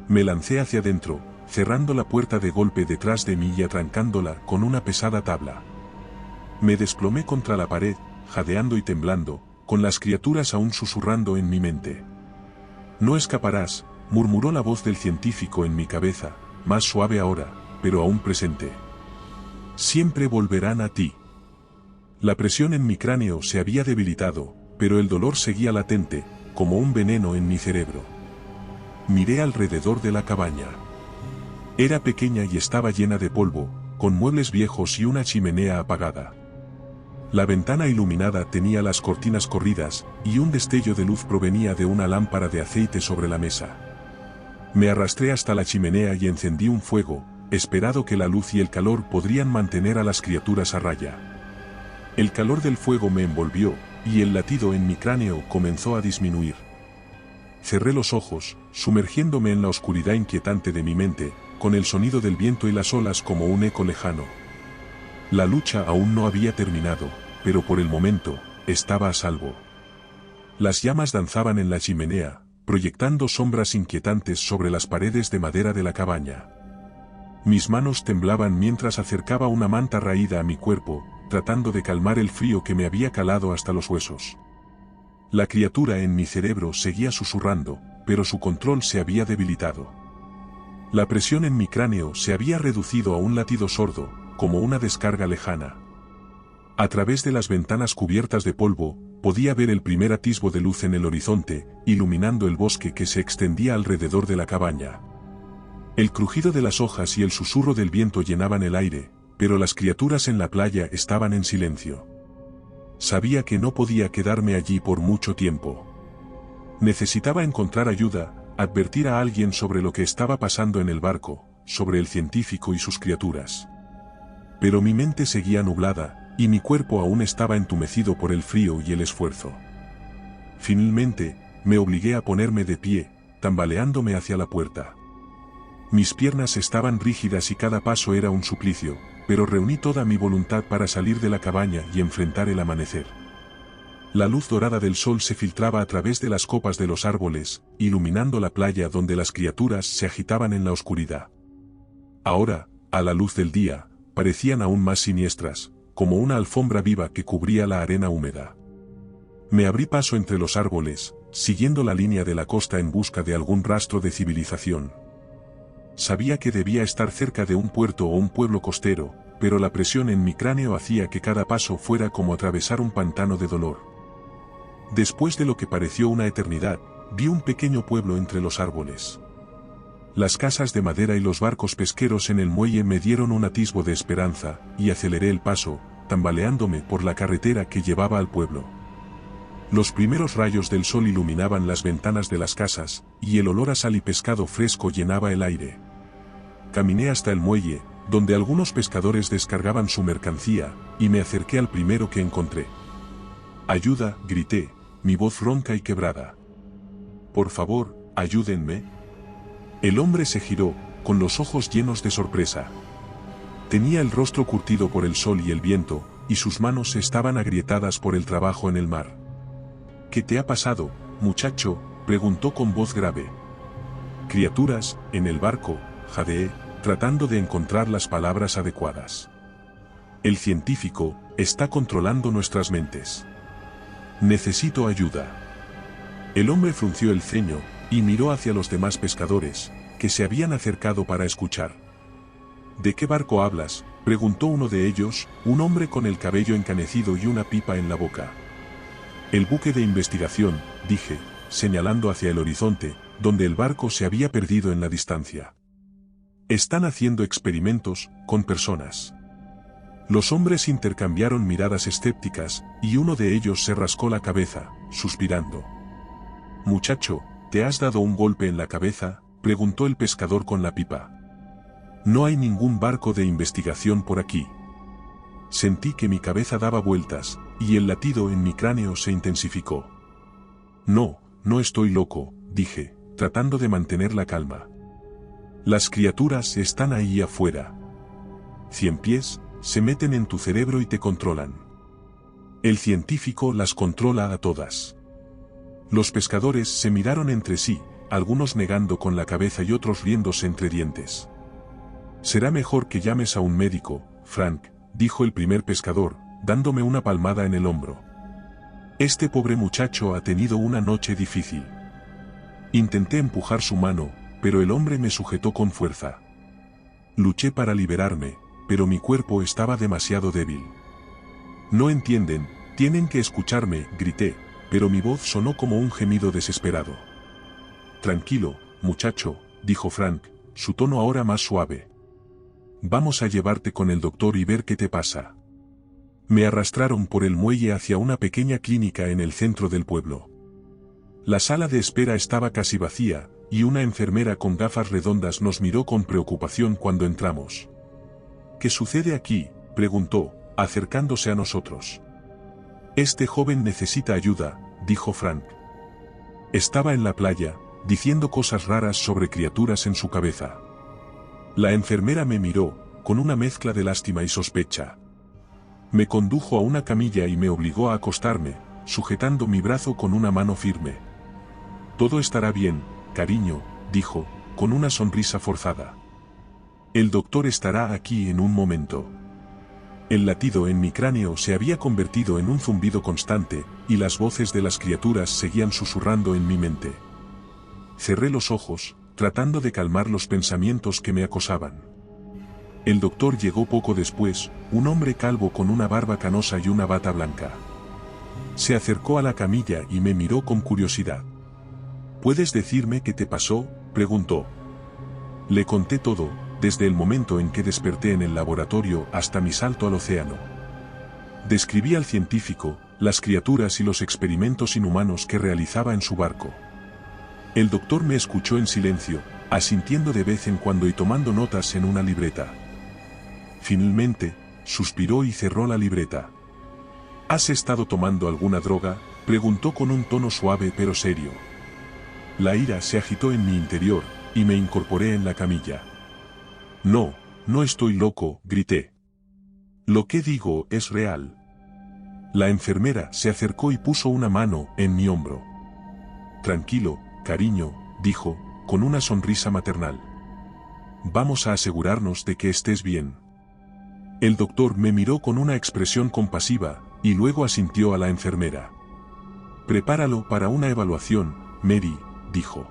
Me lancé hacia adentro, cerrando la puerta de golpe detrás de mí y atrancándola con una pesada tabla. Me desplomé contra la pared, jadeando y temblando, con las criaturas aún susurrando en mi mente. «No escaparás», murmuró la voz del científico en mi cabeza, más suave ahora, pero aún presente. «Siempre volverán a ti». La presión en mi cráneo se había debilitado, pero el dolor seguía latente, como un veneno en mi cerebro. Miré alrededor de la cabaña. Era pequeña y estaba llena de polvo, con muebles viejos y una chimenea apagada. La ventana iluminada tenía las cortinas corridas, y un destello de luz provenía de una lámpara de aceite sobre la mesa. Me arrastré hasta la chimenea y encendí un fuego, esperando que la luz y el calor podrían mantener a las criaturas a raya. El calor del fuego me envolvió, y el latido en mi cráneo comenzó a disminuir. Cerré los ojos, sumergiéndome en la oscuridad inquietante de mi mente, con el sonido del viento y las olas como un eco lejano. La lucha aún no había terminado, pero por el momento, estaba a salvo. Las llamas danzaban en la chimenea, proyectando sombras inquietantes sobre las paredes de madera de la cabaña. Mis manos temblaban mientras acercaba una manta raída a mi cuerpo, tratando de calmar el frío que me había calado hasta los huesos. La criatura en mi cerebro seguía susurrando, pero su control se había debilitado. La presión en mi cráneo se había reducido a un latido sordo, como una descarga lejana. A través de las ventanas cubiertas de polvo, podía ver el primer atisbo de luz en el horizonte, iluminando el bosque que se extendía alrededor de la cabaña. El crujido de las hojas y el susurro del viento llenaban el aire, pero las criaturas en la playa estaban en silencio. Sabía que no podía quedarme allí por mucho tiempo. Necesitaba encontrar ayuda, advertir a alguien sobre lo que estaba pasando en el barco, sobre el científico y sus criaturas. Pero mi mente seguía nublada, y mi cuerpo aún estaba entumecido por el frío y el esfuerzo. Finalmente, me obligué a ponerme de pie, tambaleándome hacia la puerta. Mis piernas estaban rígidas y cada paso era un suplicio, pero reuní toda mi voluntad para salir de la cabaña y enfrentar el amanecer. La luz dorada del sol se filtraba a través de las copas de los árboles, iluminando la playa donde las criaturas se agitaban en la oscuridad. Ahora, a la luz del día, parecían aún más siniestras, como una alfombra viva que cubría la arena húmeda. Me abrí paso entre los árboles, siguiendo la línea de la costa en busca de algún rastro de civilización. Sabía que debía estar cerca de un puerto o un pueblo costero, pero la presión en mi cráneo hacía que cada paso fuera como atravesar un pantano de dolor. Después de lo que pareció una eternidad, vi un pequeño pueblo entre los árboles. Las casas de madera y los barcos pesqueros en el muelle me dieron un atisbo de esperanza, y aceleré el paso, tambaleándome por la carretera que llevaba al pueblo. Los primeros rayos del sol iluminaban las ventanas de las casas, y el olor a sal y pescado fresco llenaba el aire. Caminé hasta el muelle, donde algunos pescadores descargaban su mercancía, y me acerqué al primero que encontré. «¡Ayuda!», grité, mi voz ronca y quebrada. «Por favor, ayúdenme». El hombre se giró, con los ojos llenos de sorpresa. Tenía el rostro curtido por el sol y el viento, y sus manos estaban agrietadas por el trabajo en el mar. «¿Qué te ha pasado, muchacho?», preguntó con voz grave. «Criaturas, en el barco», jadeé, tratando de encontrar las palabras adecuadas. «El científico está controlando nuestras mentes. Necesito ayuda». El hombre frunció el ceño, y miró hacia los demás pescadores, que se habían acercado para escuchar. ¿De qué barco hablas?, preguntó uno de ellos, un hombre con el cabello encanecido y una pipa en la boca. El buque de investigación, dije, señalando hacia el horizonte, donde el barco se había perdido en la distancia. Están haciendo experimentos, con personas. Los hombres intercambiaron miradas escépticas, y uno de ellos se rascó la cabeza, suspirando. «Muchacho, ¿te has dado un golpe en la cabeza?», preguntó el pescador con la pipa. «No hay ningún barco de investigación por aquí». Sentí que mi cabeza daba vueltas, y el latido en mi cráneo se intensificó. «No, no estoy loco», dije, tratando de mantener la calma. «Las criaturas están ahí afuera. 100 pies, se meten en tu cerebro y te controlan. El científico las controla a todas». Los pescadores se miraron entre sí, algunos negando con la cabeza y otros riéndose entre dientes. «Será mejor que llames a un médico, Frank», dijo el primer pescador, dándome una palmada en el hombro. «Este pobre muchacho ha tenido una noche difícil». Intenté empujar su mano, pero el hombre me sujetó con fuerza. Luché para liberarme, pero mi cuerpo estaba demasiado débil. «No entienden, tienen que escucharme», grité, pero mi voz sonó como un gemido desesperado. «Tranquilo, muchacho», dijo Frank, su tono ahora más suave. «Vamos a llevarte con el doctor y ver qué te pasa». Me arrastraron por el muelle hacia una pequeña clínica en el centro del pueblo. La sala de espera estaba casi vacía, y una enfermera con gafas redondas nos miró con preocupación cuando entramos. «¿Qué sucede aquí?», preguntó, acercándose a nosotros. «Este joven necesita ayuda», dijo Frank. Estaba en la playa, diciendo cosas raras sobre criaturas en su cabeza. La enfermera me miró, con una mezcla de lástima y sospecha. Me condujo a una camilla y me obligó a acostarme, sujetando mi brazo con una mano firme. «Todo estará bien, cariño», dijo, con una sonrisa forzada. «El doctor estará aquí en un momento». El latido en mi cráneo se había convertido en un zumbido constante, y las voces de las criaturas seguían susurrando en mi mente. Cerré los ojos, tratando de calmar los pensamientos que me acosaban. El doctor llegó poco después, un hombre calvo con una barba canosa y una bata blanca. Se acercó a la camilla y me miró con curiosidad. «¿Puedes decirme qué te pasó?», preguntó. Le conté todo, desde el momento en que desperté en el laboratorio hasta mi salto al océano. Describí al científico, las criaturas y los experimentos inhumanos que realizaba en su barco. El doctor me escuchó en silencio, asintiendo de vez en cuando y tomando notas en una libreta. Finalmente, suspiró y cerró la libreta. «¿Has estado tomando alguna droga?», preguntó con un tono suave pero serio. La ira se agitó en mi interior, y me incorporé en la camilla. «No, no estoy loco», grité. «Lo que digo es real». La enfermera se acercó y puso una mano en mi hombro. «Tranquilo, cariño», dijo, con una sonrisa maternal. «Vamos a asegurarnos de que estés bien». El doctor me miró con una expresión compasiva, y luego asintió a la enfermera. «Prepáralo para una evaluación, Mary», dijo.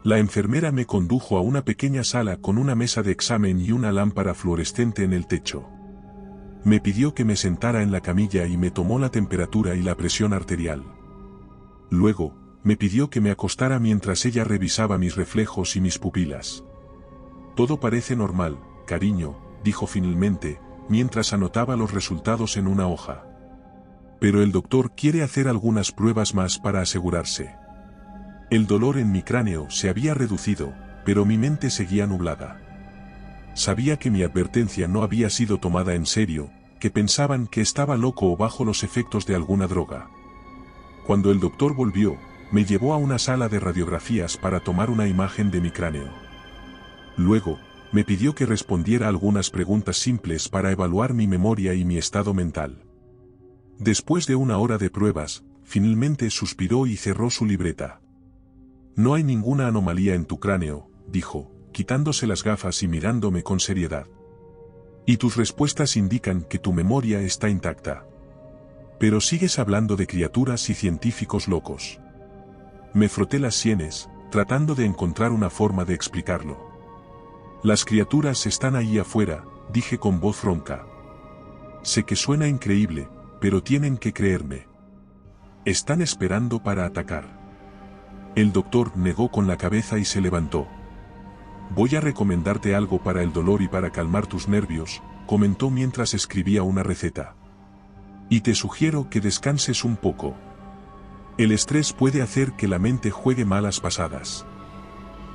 La enfermera me condujo a una pequeña sala con una mesa de examen y una lámpara fluorescente en el techo. Me pidió que me sentara en la camilla y me tomó la temperatura y la presión arterial. Luego, me pidió que me acostara mientras ella revisaba mis reflejos y mis pupilas. «Todo parece normal, cariño», dijo finalmente, mientras anotaba los resultados en una hoja. «Pero el doctor quiere hacer algunas pruebas más para asegurarse». El dolor en mi cráneo se había reducido, pero mi mente seguía nublada. Sabía que mi advertencia no había sido tomada en serio, que pensaban que estaba loco o bajo los efectos de alguna droga. Cuando el doctor volvió, me llevó a una sala de radiografías para tomar una imagen de mi cráneo. Luego, me pidió que respondiera algunas preguntas simples para evaluar mi memoria y mi estado mental. Después de una hora de pruebas, finalmente suspiró y cerró su libreta. «No hay ninguna anomalía en tu cráneo», dijo, quitándose las gafas y mirándome con seriedad. «Y tus respuestas indican que tu memoria está intacta. Pero sigues hablando de criaturas y científicos locos. Me froté las sienes, tratando de encontrar una forma de explicarlo. Las criaturas están ahí afuera, dije con voz ronca. Sé que suena increíble, pero tienen que creerme. Están esperando para atacar. El doctor negó con la cabeza y se levantó. Voy a recomendarte algo para el dolor y para calmar tus nervios, comentó mientras escribía una receta. Y te sugiero que descanses un poco. El estrés puede hacer que la mente juegue malas pasadas.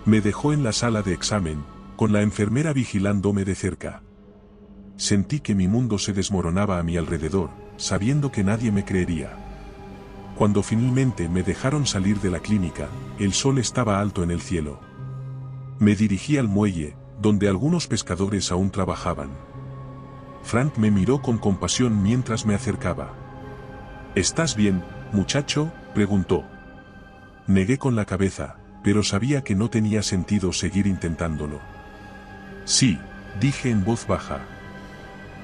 Me dejó en la sala de examen, con la enfermera vigilándome de cerca. Sentí que mi mundo se desmoronaba a mi alrededor, sabiendo que nadie me creería. Cuando finalmente me dejaron salir de la clínica, el sol estaba alto en el cielo. Me dirigí al muelle, donde algunos pescadores aún trabajaban. Frank me miró con compasión mientras me acercaba. ¿Estás bien, muchacho?, preguntó. Negué con la cabeza, pero sabía que no tenía sentido seguir intentándolo. Sí, dije en voz baja.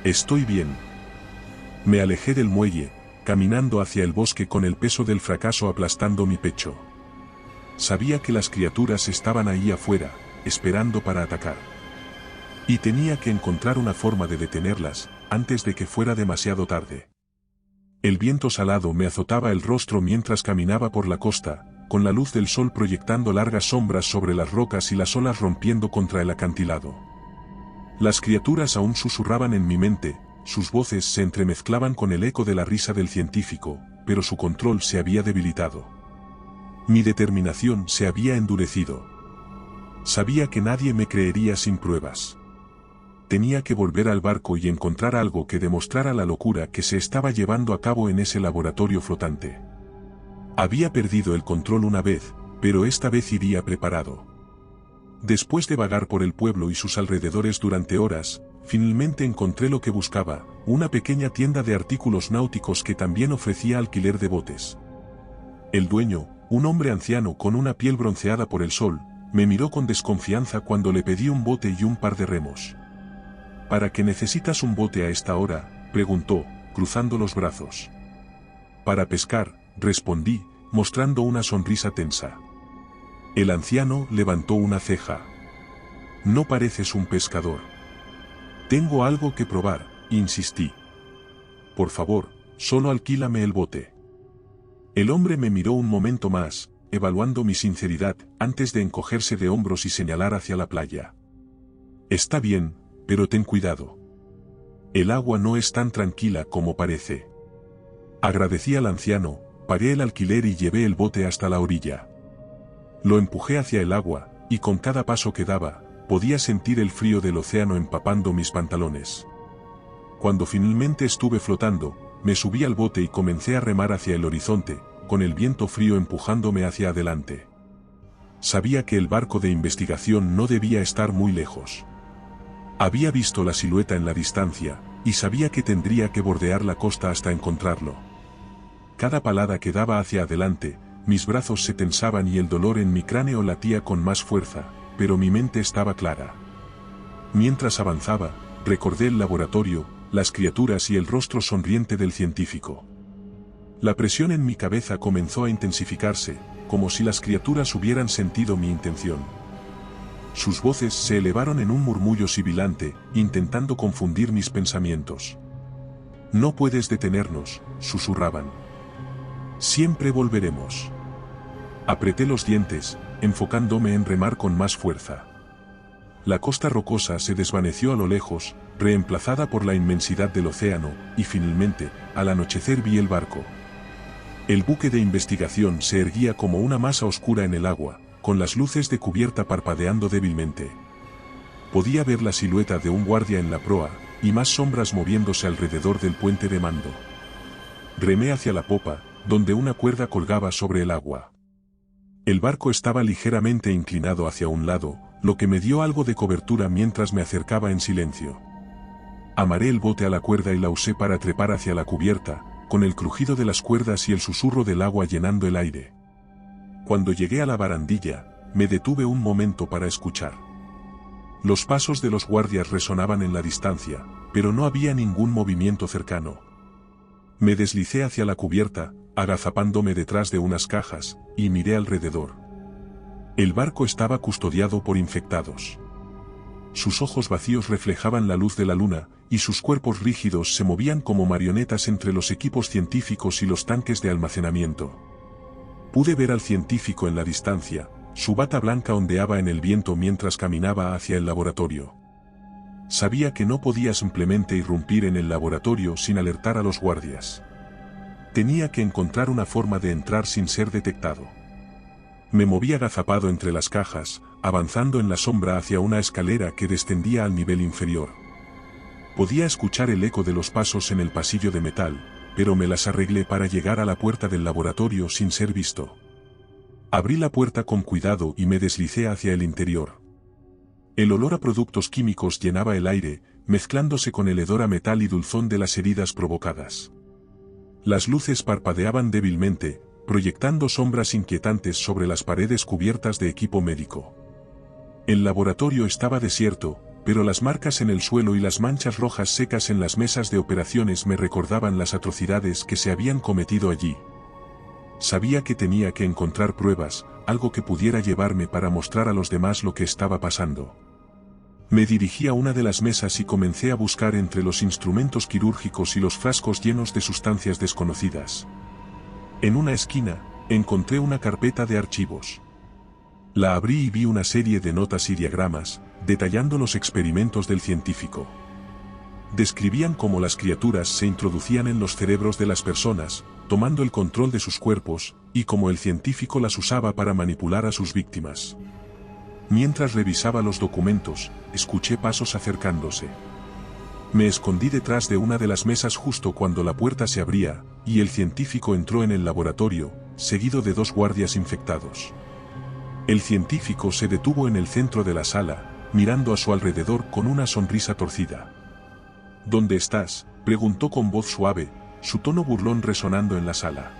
Estoy bien. Me alejé del muelle, caminando hacia el bosque con el peso del fracaso aplastando mi pecho. Sabía que las criaturas estaban ahí afuera, esperando para atacar. Y tenía que encontrar una forma de detenerlas, antes de que fuera demasiado tarde. El viento salado me azotaba el rostro mientras caminaba por la costa, con la luz del sol proyectando largas sombras sobre las rocas y las olas rompiendo contra el acantilado. Las criaturas aún susurraban en mi mente, sus voces se entremezclaban con el eco de la risa del científico, pero su control se había debilitado. Mi determinación se había endurecido. Sabía que nadie me creería sin pruebas. Tenía que volver al barco y encontrar algo que demostrara la locura que se estaba llevando a cabo en ese laboratorio flotante. Había perdido el control una vez, pero esta vez iría preparado. Después de vagar por el pueblo y sus alrededores durante horas, finalmente encontré lo que buscaba, una pequeña tienda de artículos náuticos que también ofrecía alquiler de botes. El dueño, un hombre anciano con una piel bronceada por el sol, me miró con desconfianza cuando le pedí un bote y un par de remos. ¿Para qué necesitas un bote a esta hora?, preguntó, cruzando los brazos. Para pescar, respondí, mostrando una sonrisa tensa. El anciano levantó una ceja. No pareces un pescador. Tengo algo que probar, insistí. Por favor, solo alquílame el bote. El hombre me miró un momento más, evaluando mi sinceridad, antes de encogerse de hombros y señalar hacia la playa. Está bien, pero ten cuidado. El agua no es tan tranquila como parece. Agradecí al anciano, pagué el alquiler y llevé el bote hasta la orilla. Lo empujé hacia el agua, y con cada paso que daba, podía sentir el frío del océano empapando mis pantalones. Cuando finalmente estuve flotando, me subí al bote y comencé a remar hacia el horizonte, con el viento frío empujándome hacia adelante. Sabía que el barco de investigación no debía estar muy lejos. Había visto la silueta en la distancia, y sabía que tendría que bordear la costa hasta encontrarlo. Cada palada que daba hacia adelante, mis brazos se tensaban y el dolor en mi cráneo latía con más fuerza, pero mi mente estaba clara. Mientras avanzaba, recordé el laboratorio, las criaturas y el rostro sonriente del científico. La presión en mi cabeza comenzó a intensificarse, como si las criaturas hubieran sentido mi intención. Sus voces se elevaron en un murmullo sibilante, intentando confundir mis pensamientos. No puedes detenernos, susurraban. Siempre volveremos. Apreté los dientes, enfocándome en remar con más fuerza. La costa rocosa se desvaneció a lo lejos, reemplazada por la inmensidad del océano, y finalmente, al anochecer vi el barco. El buque de investigación se erguía como una masa oscura en el agua, con las luces de cubierta parpadeando débilmente. Podía ver la silueta de un guardia en la proa, y más sombras moviéndose alrededor del puente de mando. Remé hacia la popa, donde una cuerda colgaba sobre el agua. El barco estaba ligeramente inclinado hacia un lado, lo que me dio algo de cobertura mientras me acercaba en silencio. Amarré el bote a la cuerda y la usé para trepar hacia la cubierta, con el crujido de las cuerdas y el susurro del agua llenando el aire. Cuando llegué a la barandilla, me detuve un momento para escuchar. Los pasos de los guardias resonaban en la distancia, pero no había ningún movimiento cercano. Me deslicé hacia la cubierta, agazapándome detrás de unas cajas, y miré alrededor. El barco estaba custodiado por infectados. Sus ojos vacíos reflejaban la luz de la luna, y sus cuerpos rígidos se movían como marionetas entre los equipos científicos y los tanques de almacenamiento. Pude ver al científico en la distancia, su bata blanca ondeaba en el viento mientras caminaba hacia el laboratorio. Sabía que no podía simplemente irrumpir en el laboratorio sin alertar a los guardias. Tenía que encontrar una forma de entrar sin ser detectado. Me moví agazapado entre las cajas, avanzando en la sombra hacia una escalera que descendía al nivel inferior. Podía escuchar el eco de los pasos en el pasillo de metal, pero me las arreglé para llegar a la puerta del laboratorio sin ser visto. Abrí la puerta con cuidado y me deslicé hacia el interior. El olor a productos químicos llenaba el aire, mezclándose con el hedor a metal y dulzón de las heridas provocadas. Las luces parpadeaban débilmente, proyectando sombras inquietantes sobre las paredes cubiertas de equipo médico. El laboratorio estaba desierto, pero las marcas en el suelo y las manchas rojas secas en las mesas de operaciones me recordaban las atrocidades que se habían cometido allí. Sabía que tenía que encontrar pruebas, algo que pudiera llevarme para mostrar a los demás lo que estaba pasando. Me dirigí a una de las mesas y comencé a buscar entre los instrumentos quirúrgicos y los frascos llenos de sustancias desconocidas. En una esquina, encontré una carpeta de archivos. La abrí y vi una serie de notas y diagramas, detallando los experimentos del científico. Describían cómo las criaturas se introducían en los cerebros de las personas, tomando el control de sus cuerpos, y cómo el científico las usaba para manipular a sus víctimas. Mientras revisaba los documentos, escuché pasos acercándose. Me escondí detrás de una de las mesas justo cuando la puerta se abría, y el científico entró en el laboratorio, seguido de 2 guardias infectados. El científico se detuvo en el centro de la sala, mirando a su alrededor con una sonrisa torcida. ¿Dónde estás?, preguntó con voz suave, su tono burlón resonando en la sala.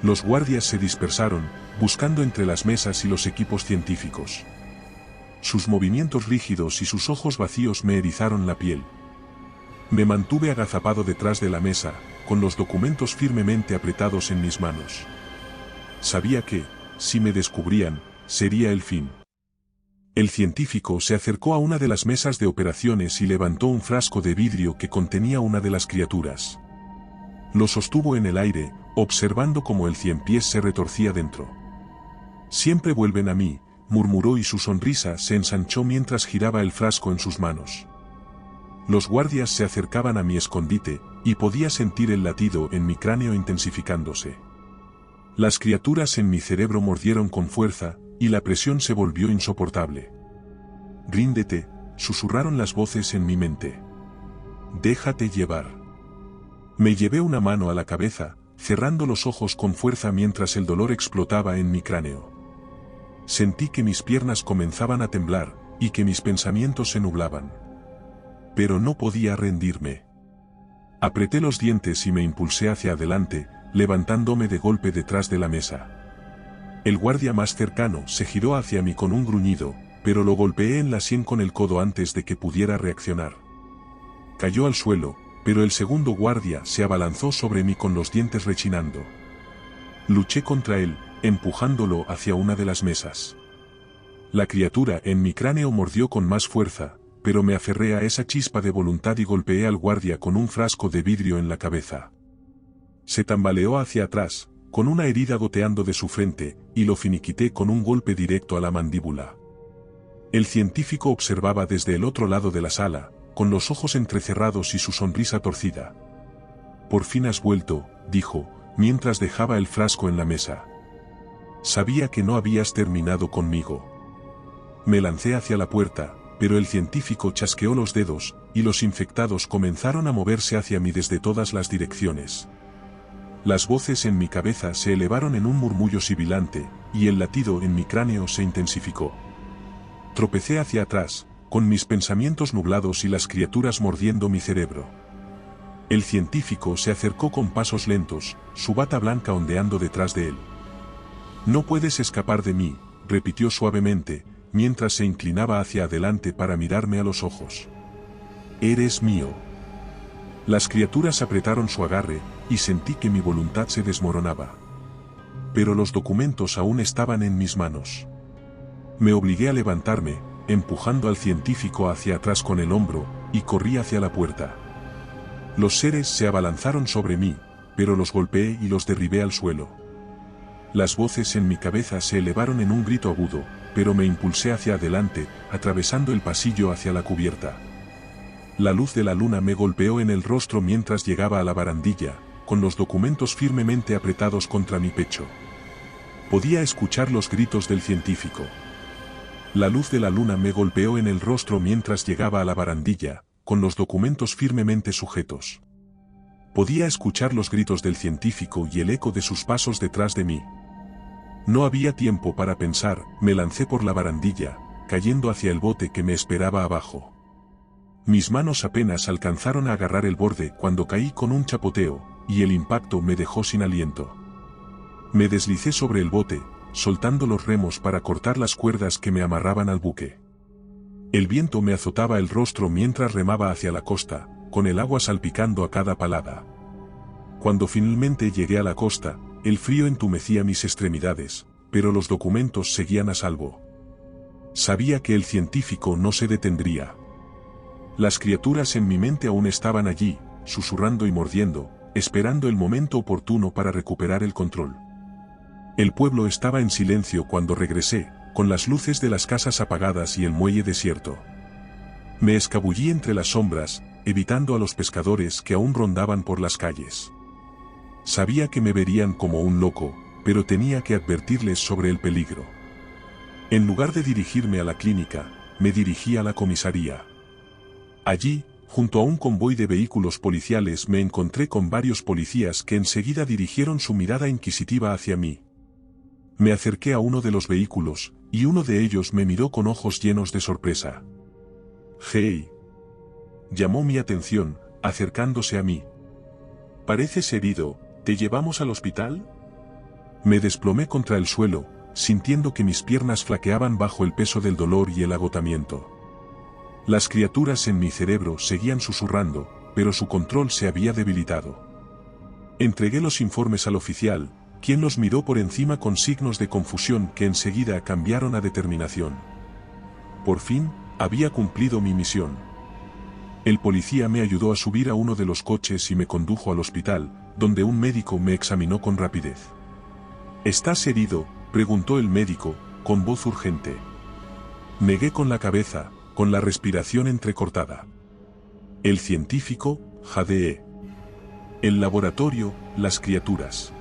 Los guardias se dispersaron, buscando entre las mesas y los equipos científicos. Sus movimientos rígidos y sus ojos vacíos me erizaron la piel. Me mantuve agazapado detrás de la mesa, con los documentos firmemente apretados en mis manos. Sabía que, si me descubrían, sería el fin. El científico se acercó a una de las mesas de operaciones y levantó un frasco de vidrio que contenía una de las criaturas. Lo sostuvo en el aire, observando cómo el ciempiés se retorcía dentro. «Siempre vuelven a mí», murmuró y su sonrisa se ensanchó mientras giraba el frasco en sus manos. Los guardias se acercaban a mi escondite, y podía sentir el latido en mi cráneo intensificándose. Las criaturas en mi cerebro mordieron con fuerza, y la presión se volvió insoportable. «Ríndete», susurraron las voces en mi mente. «Déjate llevar». Me llevé una mano a la cabeza, cerrando los ojos con fuerza mientras el dolor explotaba en mi cráneo. Sentí que mis piernas comenzaban a temblar, y que mis pensamientos se nublaban. Pero no podía rendirme. Apreté los dientes y me impulsé hacia adelante, levantándome de golpe detrás de la mesa. El guardia más cercano se giró hacia mí con un gruñido, pero lo golpeé en la sien con el codo antes de que pudiera reaccionar. Cayó al suelo, pero el segundo guardia se abalanzó sobre mí con los dientes rechinando. Luché contra él, empujándolo hacia una de las mesas. La criatura en mi cráneo mordió con más fuerza, pero me aferré a esa chispa de voluntad y golpeé al guardia con un frasco de vidrio en la cabeza. Se tambaleó hacia atrás, con una herida goteando de su frente, y lo finiquité con un golpe directo a la mandíbula. El científico observaba desde el otro lado de la sala, con los ojos entrecerrados y su sonrisa torcida. «Por fin has vuelto», dijo, mientras dejaba el frasco en la mesa. «Sabía que no habías terminado conmigo». Me lancé hacia la puerta, pero el científico chasqueó los dedos, y los infectados comenzaron a moverse hacia mí desde todas las direcciones. Las voces en mi cabeza se elevaron en un murmullo sibilante, y el latido en mi cráneo se intensificó. Tropecé hacia atrás, con mis pensamientos nublados y las criaturas mordiendo mi cerebro. El científico se acercó con pasos lentos, su bata blanca ondeando detrás de él. «No puedes escapar de mí», repitió suavemente, mientras se inclinaba hacia adelante para mirarme a los ojos. «Eres mío». Las criaturas apretaron su agarre, y sentí que mi voluntad se desmoronaba. Pero los documentos aún estaban en mis manos. Me obligué a levantarme, empujando al científico hacia atrás con el hombro, y corrí hacia la puerta. Los seres se abalanzaron sobre mí, pero los golpeé y los derribé al suelo. Las voces en mi cabeza se elevaron en un grito agudo, pero me impulsé hacia adelante, atravesando el pasillo hacia la cubierta. La luz de la luna me golpeó en el rostro mientras llegaba a la barandilla, con los documentos firmemente apretados contra mi pecho. Podía escuchar los gritos del científico. La luz de la luna me golpeó en el rostro mientras llegaba a la barandilla, con los documentos firmemente sujetos. Podía escuchar los gritos del científico y el eco de sus pasos detrás de mí. No había tiempo para pensar, me lancé por la barandilla, cayendo hacia el bote que me esperaba abajo. Mis manos apenas alcanzaron a agarrar el borde cuando caí con un chapoteo, y el impacto me dejó sin aliento. Me deslicé sobre el bote, soltando los remos para cortar las cuerdas que me amarraban al buque. El viento me azotaba el rostro mientras remaba hacia la costa, con el agua salpicando a cada palada. Cuando finalmente llegué a la costa, el frío entumecía mis extremidades, pero los documentos seguían a salvo. Sabía que el científico no se detendría. Las criaturas en mi mente aún estaban allí, susurrando y mordiendo, esperando el momento oportuno para recuperar el control. El pueblo estaba en silencio cuando regresé, con las luces de las casas apagadas y el muelle desierto. Me escabullí entre las sombras, evitando a los pescadores que aún rondaban por las calles. Sabía que me verían como un loco, pero tenía que advertirles sobre el peligro. En lugar de dirigirme a la clínica, me dirigí a la comisaría. Allí, junto a un convoy de vehículos policiales, me encontré con varios policías que enseguida dirigieron su mirada inquisitiva hacia mí. Me acerqué a uno de los vehículos, y uno de ellos me miró con ojos llenos de sorpresa. «Hey», llamó mi atención, acercándose a mí. «Pareces herido, ¿te llevamos al hospital?» Me desplomé contra el suelo, sintiendo que mis piernas flaqueaban bajo el peso del dolor y el agotamiento. Las criaturas en mi cerebro seguían susurrando, pero su control se había debilitado. Entregué los informes al oficial, quien los miró por encima con signos de confusión que enseguida cambiaron a determinación. Por fin, había cumplido mi misión. El policía me ayudó a subir a uno de los coches y me condujo al hospital, donde un médico me examinó con rapidez. «¿Estás herido?», preguntó el médico, con voz urgente. Negué con la cabeza, con la respiración entrecortada. El científico, jadeé. El laboratorio, las criaturas.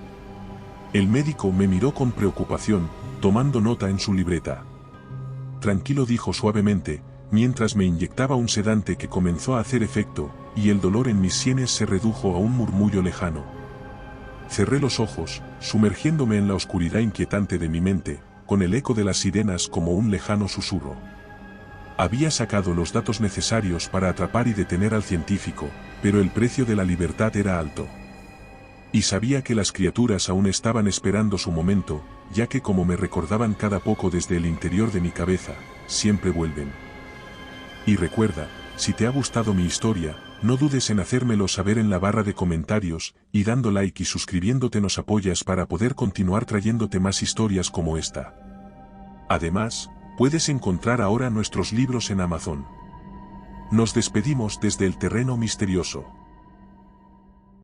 El médico me miró con preocupación, tomando nota en su libreta. «Tranquilo», dijo suavemente, mientras me inyectaba un sedante que comenzó a hacer efecto, y el dolor en mis sienes se redujo a un murmullo lejano. Cerré los ojos, sumergiéndome en la oscuridad inquietante de mi mente, con el eco de las sirenas como un lejano susurro. Había sacado los datos necesarios para atrapar y detener al científico, pero el precio de la libertad era alto. Y sabía que las criaturas aún estaban esperando su momento, ya que, como me recordaban cada poco desde el interior de mi cabeza, siempre vuelven. Y recuerda, si te ha gustado mi historia, no dudes en hacérmelo saber en la barra de comentarios, y dando like y suscribiéndote nos apoyas para poder continuar trayéndote más historias como esta. Además, puedes encontrar ahora nuestros libros en Amazon. Nos despedimos desde el terreno misterioso.